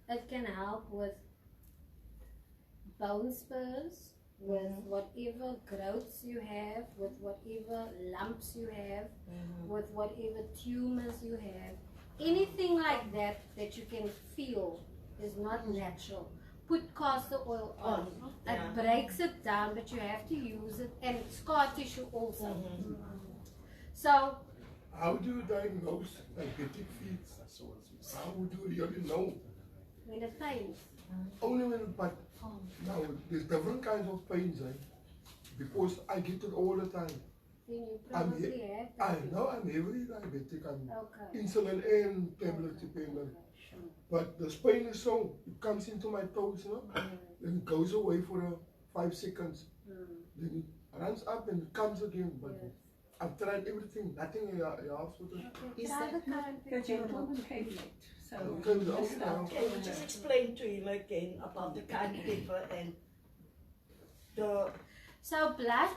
it can help with bone spurs, with whatever growths you have, with whatever lumps you have, with whatever tumors you have. Anything like that that you can feel is not natural. Put castor oil on. It breaks it down, but you have to use it, and scar tissue also. So, how do you diagnose diabetic feet? How would you really know? when it pains. Only when, but now there's different kinds of pains, because I get it all the time. Then you probably have I that. know I'm heavily diabetic. I'm Okay. insulin and tablet dependent. But the pain is so, it comes into my toes, then it goes away for 5 seconds. Then it runs up and it comes again. But I've tried everything, nothing helps with it. Is Try that the current The picture. gentleman came late. So Okay, Can you just explain to him again about the kind paper and the So blood,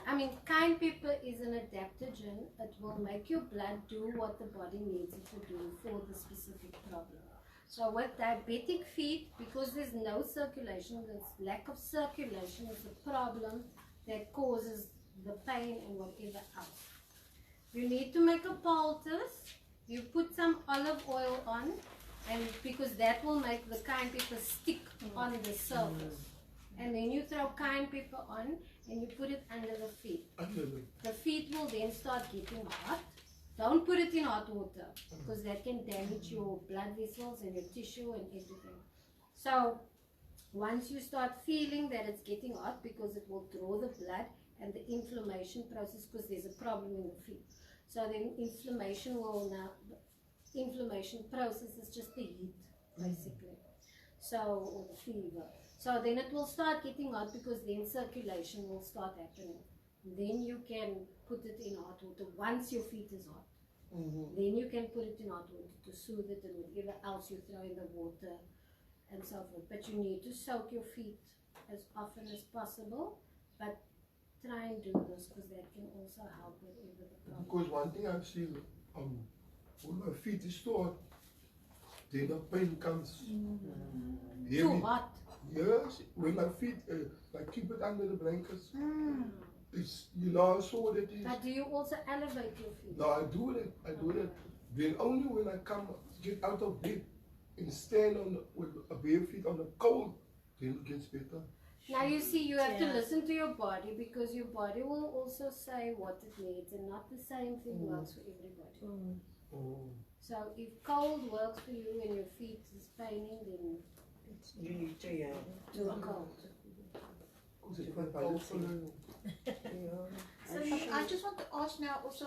cayenne pepper is an adaptogen. It will make your blood do what the body needs it to do for the specific problem. So with diabetic feet, because there's no circulation, this lack of circulation is the problem that causes the pain and whatever else. You need to make a poultice. You put some olive oil on, and because that will make the cayenne pepper stick on the surface. And then you throw cayenne pepper on and you put it under the feet. The feet will then start getting hot. Don't put it in hot water because that can damage your blood vessels and your tissue and everything. So once you start feeling that it's getting hot, because it will draw the blood and the inflammation process, because there's a problem in the feet. So then inflammation process is just the heat basically. So, or the fever. So then it will start getting hot because then circulation will start happening. Then you can put it in hot water once your feet is hot. Then you can put it in hot water to soothe it and whatever else you throw in the water and so forth. But you need to soak your feet as often as possible. But try and do this because that can also help whatever the problem. Because one thing I've seen, when my feet is too hot, then the pain comes. Too hot. Yes, when my feet, I keep it under the blankets. It's, you know, so that is. But do you also elevate your feet? No, I do that. I do that. Then only when I get out of bed and stand with a bare feet on the cold, then it gets better. Now you see, you have to listen to your body because your body will also say what it needs, and not the same thing works for everybody. So if cold works for you and your feet is paining, then You need to, do a cold. So I just want to ask now also,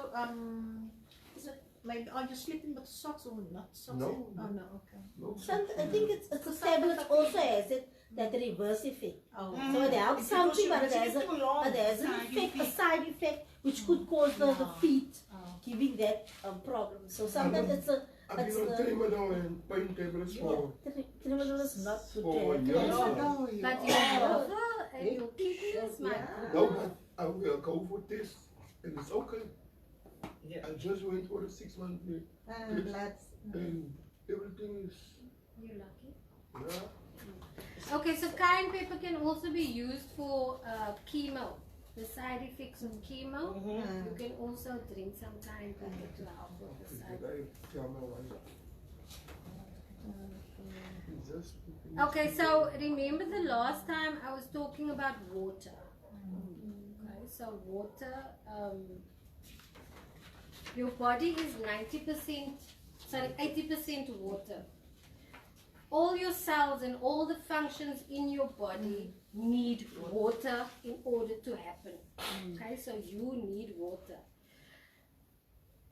is it maybe are you sleeping with socks or not socks? No. Oh no, okay. No. I think it's a tablet also has it, that reverse effect. So it helps something, but it has an effect, a side effect, which could cause the feet giving that problem. So sometimes it's a. I've been on Tramadol and pain tablets for Tramadol is not good. years No, now. no, But your liver and your kidneys might. No, but I will go for test and it's okay. I just went for a 6-month break blood. and everything is, You're lucky. yeah. Okay, so cayenne pepper can also be used for chemo. The side effects of chemo. You can also drink some cayenne pepper to help with the side effects. Okay, so remember the last time I was talking about water. Okay, so water, your body is 80% water. All your cells and all the functions in your body need water in order to happen. Okay, so you need water.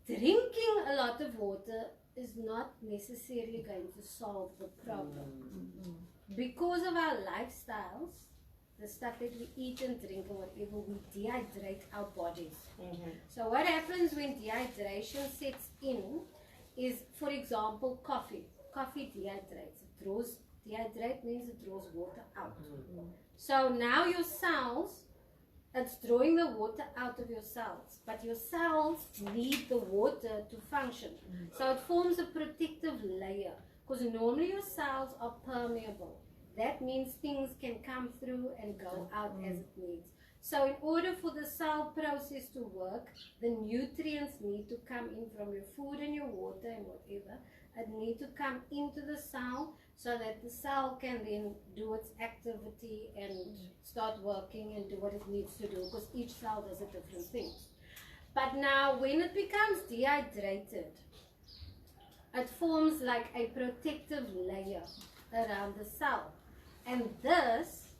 Drinking a lot of water is not necessarily going to solve the problem. Because of our lifestyles, the stuff that we eat and drink or whatever, we dehydrate our bodies. So what happens when dehydration sets in is, for example, coffee. Coffee dehydrates. Dehydrate means it draws water out. So now your cells, it's drawing the water out of your cells, but your cells need the water to function. So it forms a protective layer, because normally your cells are permeable. That means things can come through and go out as it needs. So in order for the cell process to work, the nutrients need to come in from your food and your water and whatever. It need to come into the cell so that the cell can then do its activity and start working and do what it needs to do, because each cell does a different thing. But now when it becomes dehydrated, it forms like a protective layer around the cell. And this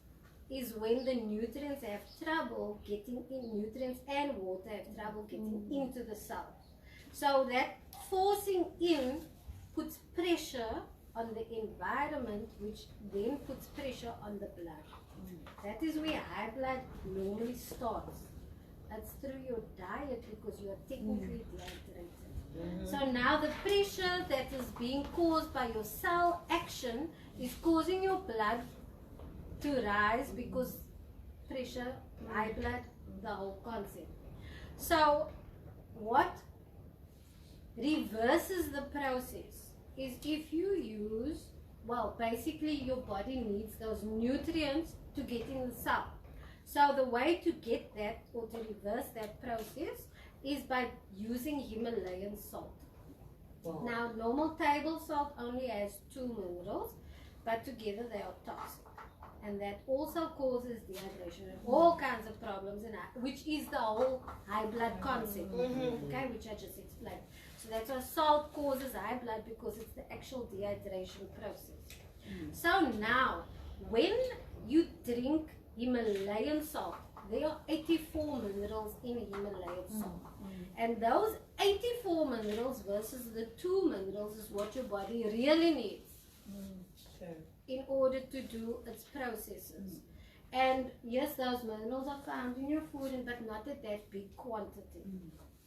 is when the nutrients have trouble getting in, nutrients and water have trouble getting into the cell. So that forcing in puts pressure on the environment, which then puts pressure on the blood. That is where high blood normally starts. That's through your diet, because you are technically dehydrated. So now the pressure that is being caused by your cell action is causing your blood to rise, because pressure, high blood the whole concept. So what reverses the process is if you use, well, basically your body needs those nutrients to get in the cell. So the way to get that or to reverse that process is by using Himalayan salt. Now normal table salt only has 2 minerals, but together they are toxic. And that also causes dehydration and all kinds of problems, which is the whole high blood concept, okay, which I just explained. So that's why salt causes high blood, because it's the actual dehydration process. So now, when you drink Himalayan salt, there are 84 minerals in Himalayan salt. And those 84 minerals versus the 2 minerals is what your body really needs in order to do its processes. And yes, those minerals are found in your food, but not at that big quantity.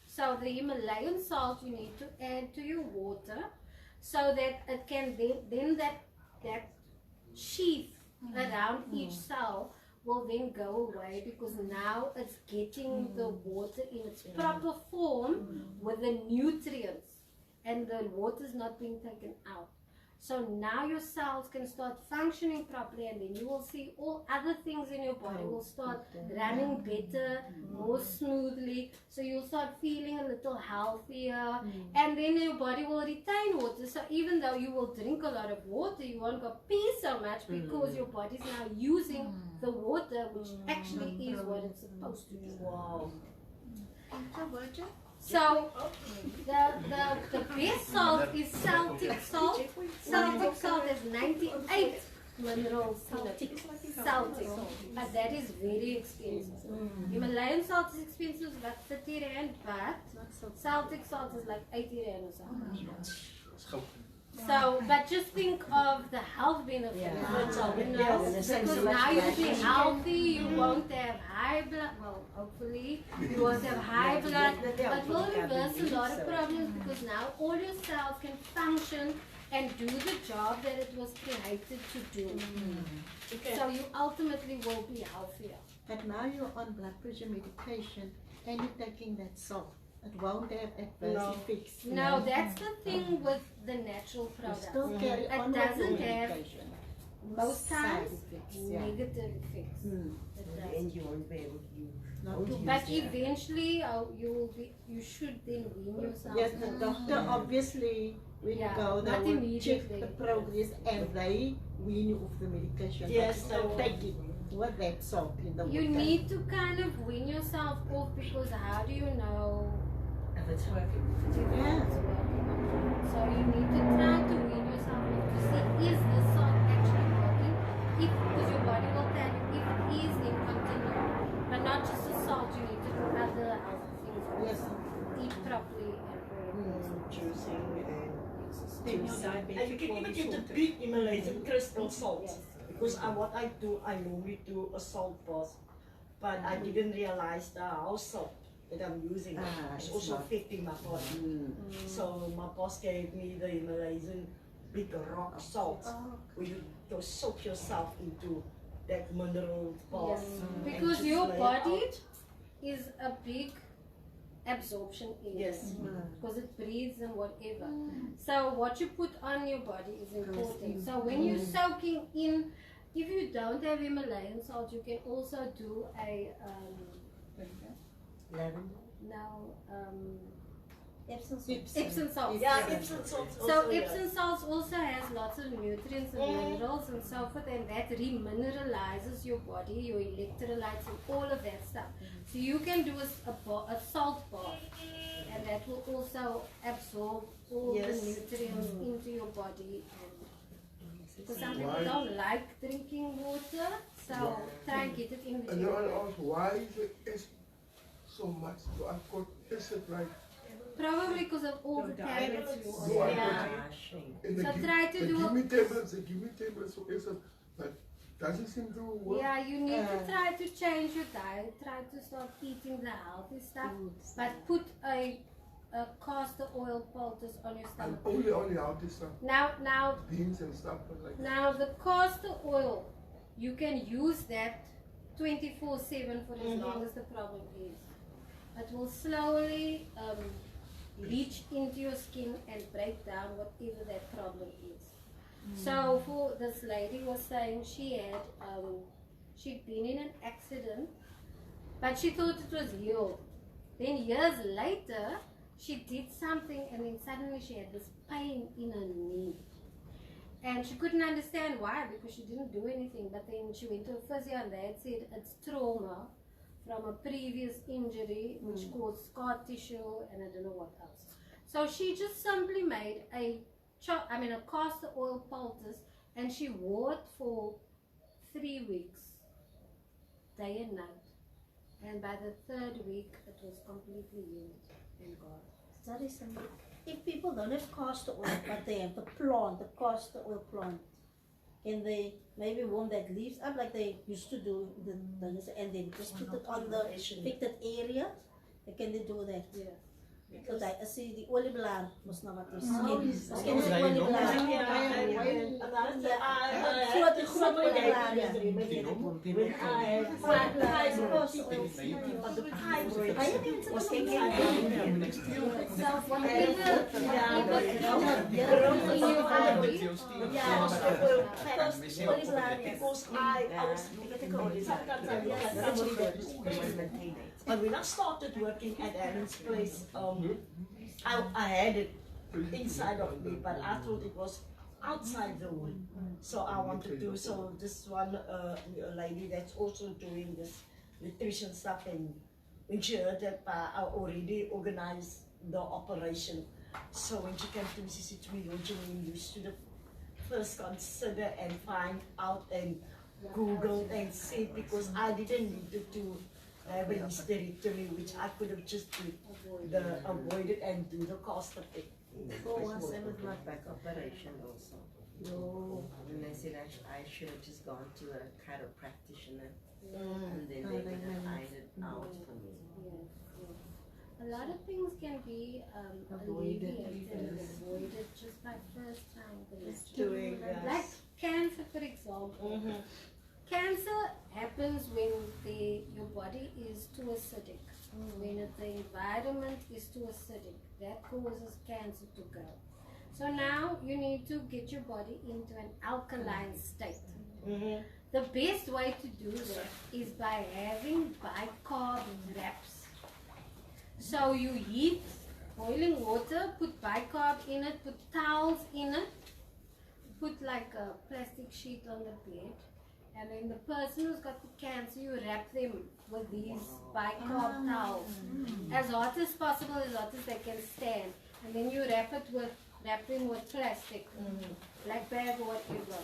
So the Himalayan salt you need to add to your water, so that it can then that sheath around each cell will then go away, because now it's getting the water in its proper form with the nutrients, and the water is not being taken out. So now your cells can start functioning properly, and then you will see all other things in your body will start running better, more smoothly. So you'll start feeling a little healthier, and then your body will retain water. So even though you will drink a lot of water, you won't go pee so much, because your body's now using the water, which actually is what it's supposed to do. Wow. So the best salt is Celtic salt. Celtic salt has 98 minerals in it. Celtic, but that is very expensive. Himalayan salt is expensive, it's about 30 rand, but Celtic salt is like 80 rand or something. So, but just think of the health benefits, you know, because now you'll be healthy, you won't have high blood, well, hopefully, you won't have high blood, but will reverse a lot of problems, because now all your cells can function and do the job that it was created to do. So you ultimately will be healthier. But now you're on blood pressure medication and you're taking that salt. It won't have adverse effects. No, that's the thing with the natural You products. still carry It on with your doesn't have, medication. most times, Side effects, yeah. negative effects. It does. And you won't be able to use. Not to But eventually, you should then wean yourself. Yes, the doctor obviously will Yeah, go, they not will check immediately. the progress and they wean you off the medication. Yes, but still they take it with that salt in the water. You need to kind of wean yourself off, because how do you know If it's working. if it's working? So you need to try to wean yourself off to see, is the salt actually working? If, because your body will tell you if it is, then continue. But not just the salt, you need to do other healthy things. Yes. Eat properly and all. Juicing and Then your diabetic and you can will even be get the sorted. big Himalayan crystal salt. Yes. Because what I do, I normally do a salt bath. But I didn't realize the house salt that I'm using is it's also not. affecting my body. So my boss gave me the Himalayan big rock salt, where you go soak yourself into that mineral bath. Yes. and Because just your lay body out. is a big absorption area. Yes. Because it breathes and whatever. So what you put on your body is important. So when you're soaking in, if you don't have Himalayan salt, you can also do a Lavender. Epsom Epsom. salt. Yeah, Epsom salts So also, yes. Epsom salts also has lots of nutrients and minerals and so forth, and that remineralizes your body, your electrolytes and all of that stuff. So you can do a salt bath, and that will also absorb all Yes. the nutrients into your body. Because some people Why? don't like drinking water, so try and get it in And then I there. ask, why is it so much? So I got, is it right? Probably because of all the tablets you No, I on. got and So they try to they do give a- me tablets, they give me tablets, so is it, but doesn't seem to work. Yeah, you need to try to change your diet. Try to start eating the healthy stuff, but put a castor oil poultice on your And stomach. only healthy stuff, Now, beans and stuff, but like, the castor oil, you can use that 24/7 for as long as the problem is. It will slowly reach into your skin and break down whatever that problem is. So for this lady was saying she'd been in an accident, but she thought it was healed. Then years later, she did something and then suddenly she had this pain in her knee. And she couldn't understand why, because she didn't do anything. But then she went to a physio and they had said it's trauma from a previous injury which caused scar tissue and I don't know what else. So she just simply made a castor oil poultice and she wore it for 3 weeks, day and night. And by the 3rd week, it was completely healed and gone. That is something. If people don't have castor oil, but they have the plant, the castor oil plant, can they maybe warm that leaves up like they used to do, and then just put it on the affected area? Can they do that? Yeah. Because I see the olieblad was not what they Oh, skin. is- Skin is Oh, yeah, you know. olieblad. But when I started working at Aaron's place, I had it inside of me, but I thought it was outside the room. So I wanted to, so this one lady that's also doing this nutrition stuff, and when she heard that I already organized the operation, so when she came to me, she said to me, Benjamin, you should have first consider and find out and Google and see, because I didn't need to have a hysterectomy, which I could have just avoid it and do the cost of it. For once I was my back operation also. No. And I said I should have just gone to a chiropractor and then they would have ironed it out for me. Yes, yes. A lot of things can be alleviated and avoided just by first time Doing like cancer, for example. Cancer happens when your body is too acidic. When the environment is too acidic, that causes cancer to go. So now you need to get your body into an alkaline state. The best way to do that is by having bicarb wraps. So you heat boiling water, put bicarb in it, put towels in it, put like a plastic sheet on the bed, and then the person who's got the cancer, you wrap them with these bicarb towels as hot as possible, as hot as they can stand, and then you wrap them with plastic, black bag or whatever.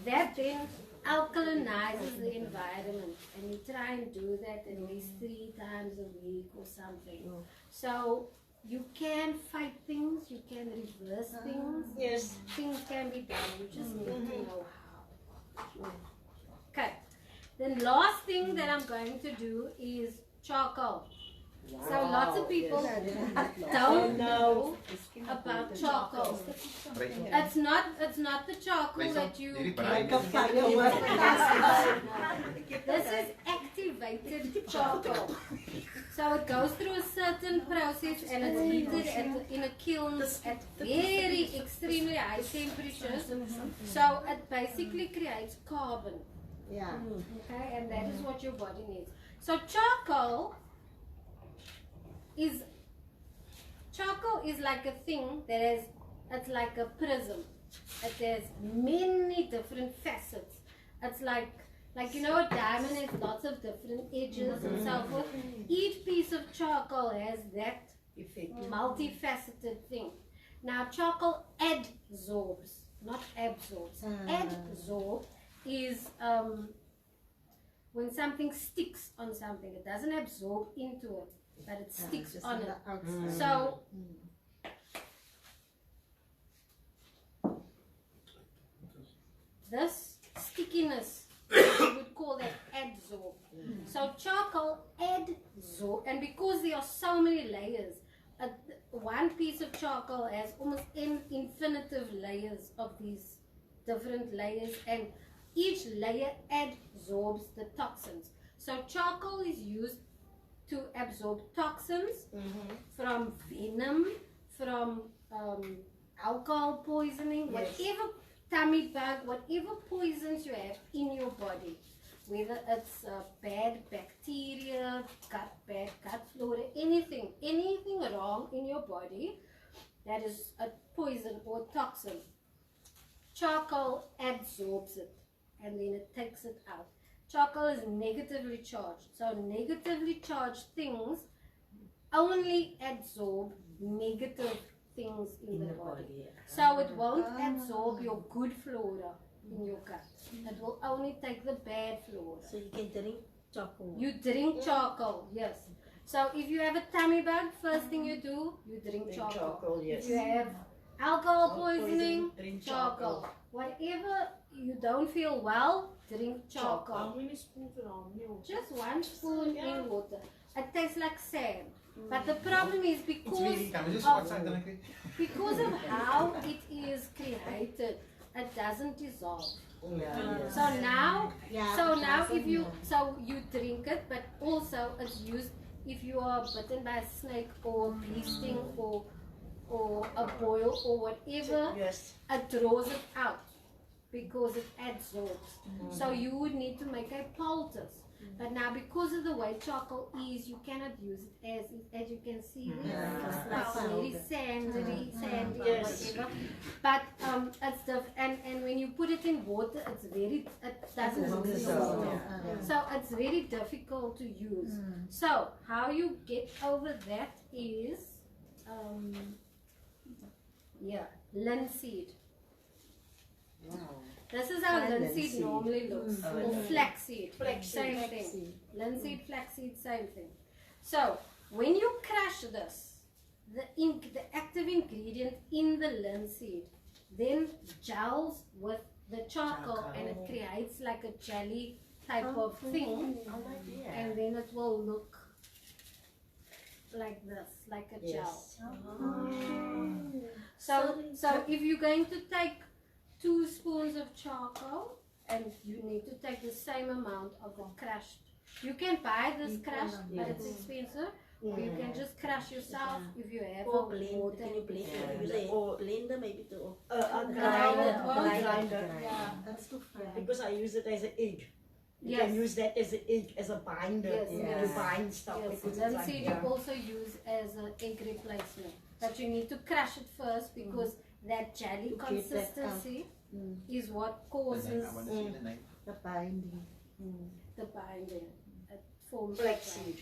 That then alkalinizes the environment, and you try and do that at least 3 times a week or something. So you can fight things, you can reverse things. Yes. Things can be done, you just need to know how. Okay. Then last thing that I'm going to do is charcoal. So lots of people don't know about charcoal. It's not the charcoal that you This is activated charcoal. So it goes through a certain process and it's heated in a kiln at very extremely high temperatures. So it basically creates carbon. Yeah. Okay, and that is what your body needs. So charcoal is like a thing that has, it's like a prism. It has many different facets. It's like you know, a diamond has lots of different edges and so forth. Each piece of charcoal has that multifaceted thing. Now charcoal adsorbs, not absorbs. Adsorb is when something sticks on something. It doesn't absorb into it, but it sticks on it. So this stickiness, we would call that adsorb. So charcoal adsorb, and because there are so many layers, one piece of charcoal has almost infinitive layers of these different layers, and each layer absorbs the toxins. So charcoal is used to absorb toxins from venom, from alcohol poisoning, Yes. whatever tummy bug, whatever poisons you have in your body, whether it's bad bacteria, bad gut flora, anything wrong in your body that is a poison or toxin, charcoal absorbs it and then it takes it out. Charcoal is negatively charged, so negatively charged things only absorb negative things in the body. So it won't absorb your good flora in your gut. It will only take the bad flora. So you can drink charcoal. You drink charcoal, yes. So if you have a tummy bug, first thing you do, you drink charcoal. yes. If you have alcohol poisoning, drink charcoal. Whatever you don't feel well, drink charcoal. How many spoons around you? Just 1 spoon in water. It tastes like sand. But the problem is It's really because come. Just of, outside the liquid. because of how it is created, it doesn't dissolve. So now, if you drink it, but also it's used if you are bitten by a snake or bee sting or a boil or whatever, Yes. it draws it out because it absorbs. So you would need to make a poultice. But now because of the way charcoal is, you cannot use it as you can see. It's like very sandy or Yes. whatever. But it's and when you put it in water, it doesn't dissolve. So it's very difficult to use. So how you get over that is linseed. This is how linseed normally looks. Or flaxseed. Same thing. Linseed, flaxseed, same thing. So when you crush this, the active ingredient in the linseed then gels with the charcoal and it creates like a jelly type of thing, and then it will look like this, like a gel. So if you're going to take 2 spoons of charcoal and you need to take the same amount of the crushed. You can buy this crushed, but it's expensive. Or you can just crush yourself if you have Or a blend, water. can you blend it? Use a blender maybe to Grinder. Yeah. That's too fine. Because I use it as an egg. You Yes. can use that as an egg, as a binder. Yes, When yes. you bind stuff. Yes, because it's like linseed you also use as an egg replacement. But you need to crush it first because that jelly To get that consistency is what The name, causes I want to see the name. The binding. the binding. It forms flaxseed.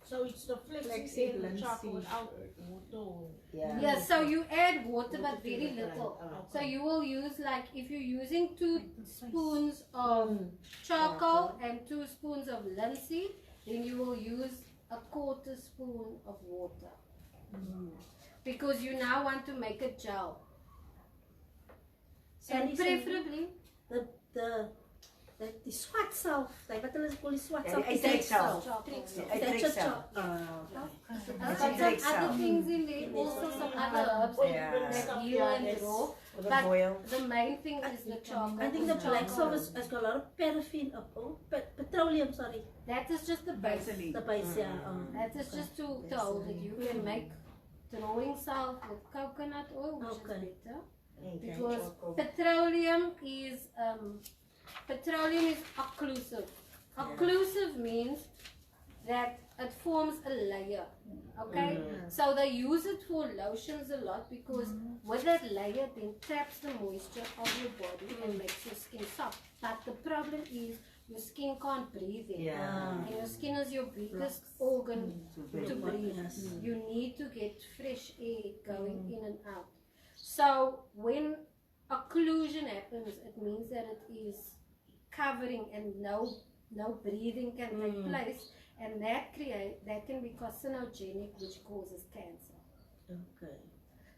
So it's the flaxseed and the charcoal without water. Yes, so you add water but very little. So you will use, like, if you're using 2 spoons of charcoal and 2 spoons of linseed, then you will use a 1/4 spoon of water. Because you now want to make a gel. And preferably, the swat self, like what is called swat Yeah, self? the Is that extract self? charcoal. That's a chop. But some other things in there, also some other herbs that heal and grow. But the main thing is the charcoal. I think the black salt has got a lot of paraffin, petroleum, sorry. That is just the base. The base, yeah. That is just to hold it. You can make drawing salve with coconut oil, which Okay. is better. Because petroleum is occlusive. Occlusive means that it forms a layer. Okay? So they use it for lotions a lot because with that layer then traps the moisture of your body and makes your skin soft. But the problem is your skin can't breathe in. And your skin is your biggest organ to breathe. You need to get fresh air going in and out. So when occlusion happens, it means that it is covering and no breathing can take place, and that can be carcinogenic, which causes cancer. Okay.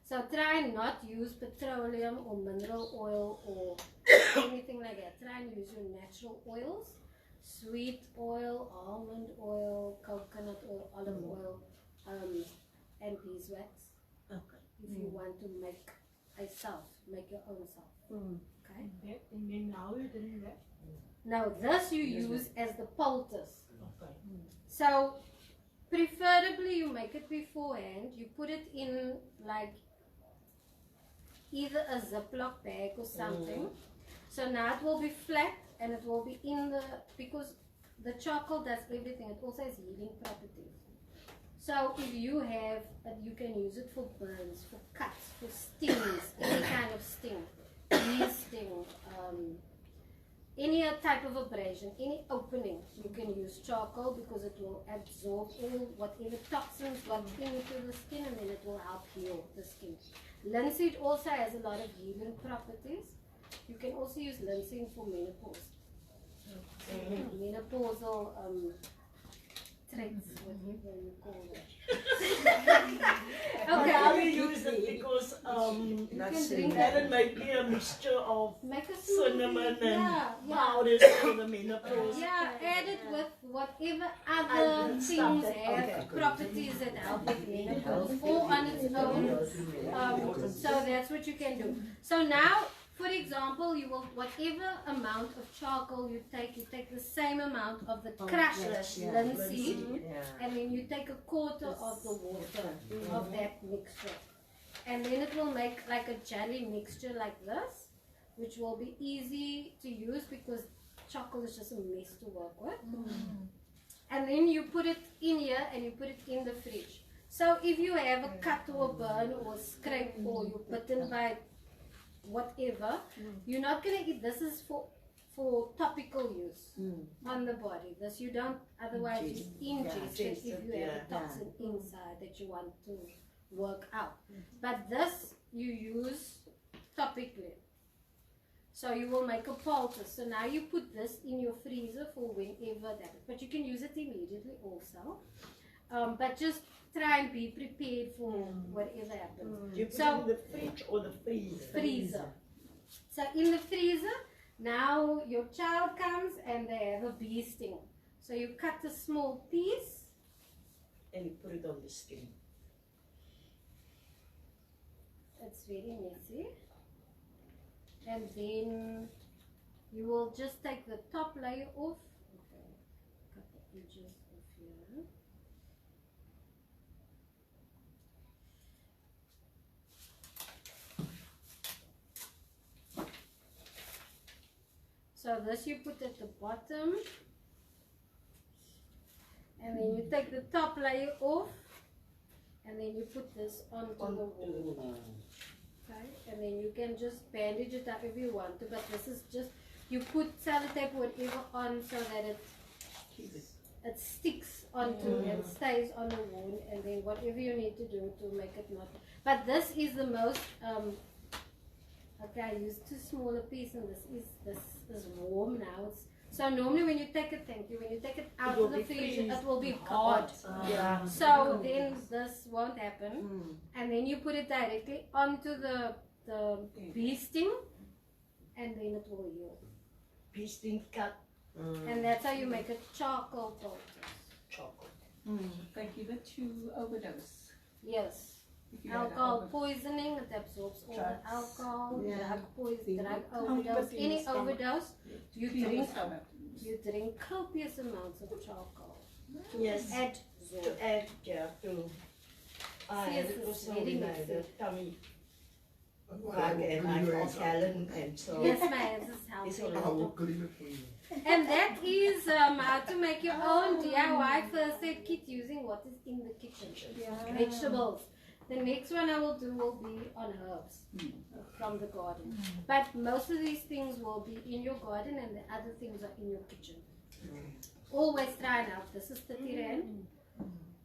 So try not use petroleum or mineral oil or anything like that. Try and use your natural oils, sweet oil, almond oil, coconut oil, olive oil, and beeswax. Okay. If you want to make a salve. Make your own salve. Okay. And then now you doing that. Now this you use as the poultice. Okay. So preferably you make it beforehand. You put it in like either a Ziploc bag or something. So now it will be flat and it will be in the, because the charcoal does everything. It also has healing properties. So if you have, you can use it for burns, for cuts, for stings, any kind of sting, bee sting, any type of abrasion, any opening, you can use charcoal because it will absorb all whatever toxins got into the skin and then it will help heal the skin. Linseed also has a lot of healing properties. You can also use linseed for menopause. Menopausal traits, whatever you call it. Okay, now we use it because You can drink Ellen made me a mixture of Make a cinnamon smoothie. and Yeah. powders for the menopause. Yeah, add it with whatever other Other things stuff that- have okay. properties that help with menopause or on its own. So that's what you can do. So now, for example, you will whatever amount of charcoal you take the same amount of the crushed linseed, and then you take a quarter of the water of that mixture. And then it will make like a jelly mixture like this, which will be easy to use because charcoal is just a mess to work with. And then you put it in here and you put it in the fridge. So if you have a cut or a burn or a scrape or you're bitten by whatever, you're not going to eat. This is for topical use on the body. This you don't otherwise ingest it if you have a toxin inside that you want to work out. But this you use topically. So you will make a poultice. So now you put this in your freezer for whenever that. But you can use it immediately also. But just try and be prepared for whatever happens. You put So- it in the fridge or the freezer? Freezer. So in the freezer, now your child comes and they have a bee sting. So you cut a small piece. And you put it on the skin. It's very messy. And then you will just take the top layer off. Okay. Cut the edges off here. So this you put at the bottom. And then you take the top layer off. And then you put this onto the wall. Okay, and then you can just bandage it up if you want to, but this is just, you put sellotape whatever on so that it sticks onto and stays on the wound, and then whatever you need to do to make it not. But this is the most, okay, I used too small a piece, and this is warm now. So normally when you take it, when you take it out will of the be freezer, freeze. it will be hard. Yeah. So then this won't happen, and then you put it directly onto the bee sting, and then it will heal. Bee sting cut And that's how you make a charcoal poultice. chocolate. They give it to overdose. Yes. If you had an Alcohol overdose. poisoning, it absorbs all Drugs. the alcohol, Yeah. drug poison, drug Pumping overdose, in any the stomach. overdose, you Feel drink the stomach. you drink copious amounts of charcoal. Yes. Add To add, yeah, to. Yes, And it's also very my mixy. the tummy bug, and I got Helen, and so. Yes, my hands is It's helping. all I will clean it for you. And that is how to make your own DIY first aid kit using what is in the kitchen. Vegetables. The next one I will do will be on herbs from the garden. But most of these things will be in your garden and the other things are in your kitchen. Always try and help. This is 30 rand.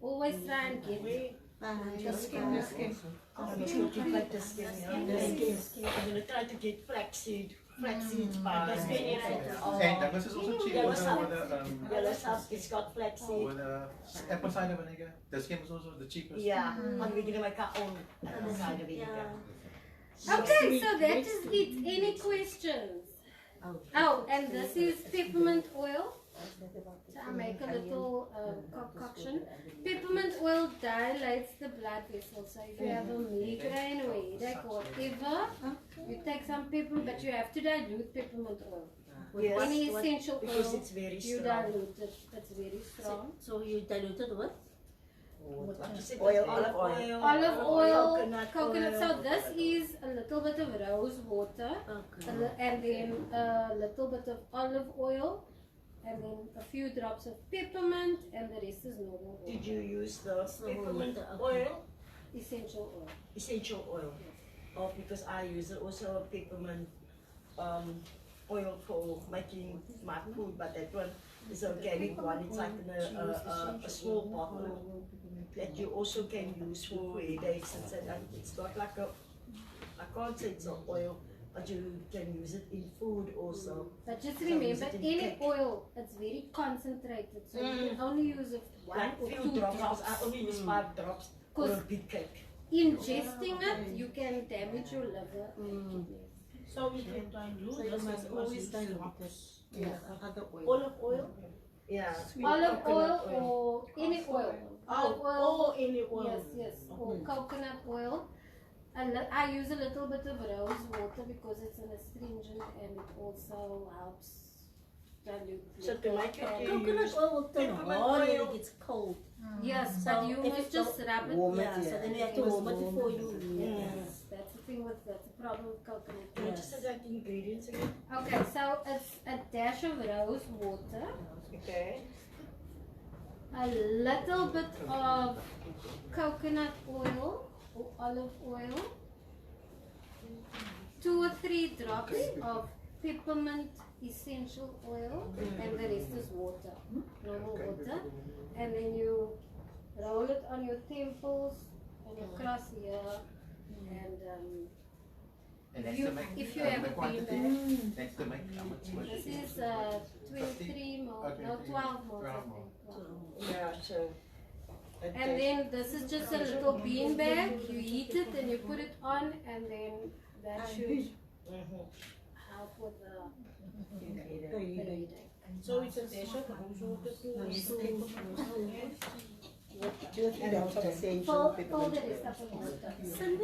Always try and get The skin, the skin. I'm going to keep like the skin, yeah. I'm going to try to get flaxseed by the skin. And Douglas is also cheap Yellow with sap. the Yellow sap, it's got flaxseed. with apple cider vinegar. The skin is also the cheapest. Yeah, and we're going to make our own apple cider vinegar. Okay, so that is it. Any questions? Oh, and this is peppermint oil. So I make a little concoction. Peppermint oil dilates the blood vessels. So if you have a migraine or a headache or whatever However, you take some peppermint, but you have to dilute peppermint oil. Yes. Any essential Because oil, it's very you strong. dilute it. It's very strong. So you diluted what? Oil, olive oil. Olive oil, Coconut coconut. oil. So this is a little bit of rose water, Okay. and then a little bit of olive oil, and then a few drops of peppermint, and the rest is normal water. Did you use the peppermint water, okay. oil? Essential oil. Essential oil. Oh, because I use also peppermint oil for making my food, but that one is an organic one. It's like in a small bottle that you also can use for headaches and so on. It's not like a, I can't say it's an oil, but you can use it in food also. But just So remember, use it in any cake. oil, it's very concentrated, so you can only use it one Like or few two drops. drops. I only use 5 drops for a big cake. Ingesting it, you can damage your liver and kidneys. So we can dilute. So you must always dilute it. Yeah. Other oil. Olive oil. Yeah. Olive oil Coconut or any oil. Olive Oh, oil. any oil. Yes, yes. Or coconut oil. I use a little bit of rose water because it's an astringent and it also helps dilute. So to make it, you Coconut use oil will turn peppermint hard when oil. it gets cold. Yes, So but you if must it's just rub it. warm it, Yeah, so yeah. then you have to warm it before you. Yes, that's the thing that's the problem with coconut Can you oil. just say that ingredients again? Okay, so it's a dash of rose water, Okay. a little bit of coconut oil or olive oil, 2 or 3 drops of peppermint essential oil, and the rest is water, normal water. And then you roll it on your temples and across here, and And If you- if you have the a quantity, bean that's the make, how much was this it? is 23 ml, no 12 ml. I 12 think. 12. Yeah, so. And then this is just a little bean bag. You heat it and you put it on, and then that should help with the headache. So it's a dash of rose water Fill the rest up with water.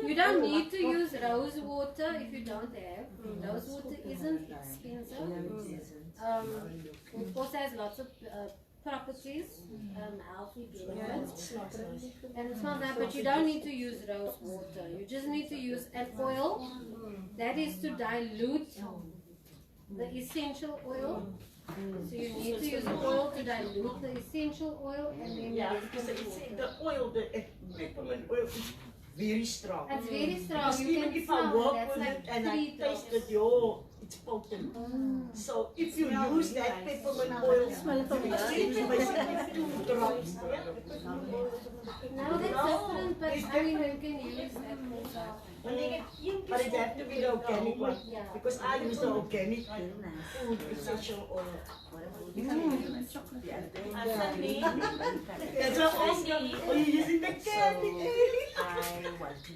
You don't need to use rose water if you don't have. Rose water isn't expensive. It also has lots of properties, healthy benefits. And it smells nice, but you don't need to use rose water. You just need to use an oil that is to dilute the essential oil. So you need to use oil to dilute the essential oil, and then Yeah, you because put it's water. the oil, the peppermint oil is very strong. It's very strong. Because You even can if I smell work that's with like it and I 3 drops. taste it, it's potent. So if you use that peppermint oil, Smell it from it's here. basically 2 drops. Now that's different, but I mean you can use that also. But it has to be the organic one. Yeah. Because I use the organic food essential oil. That's what I'm using the candy. I want to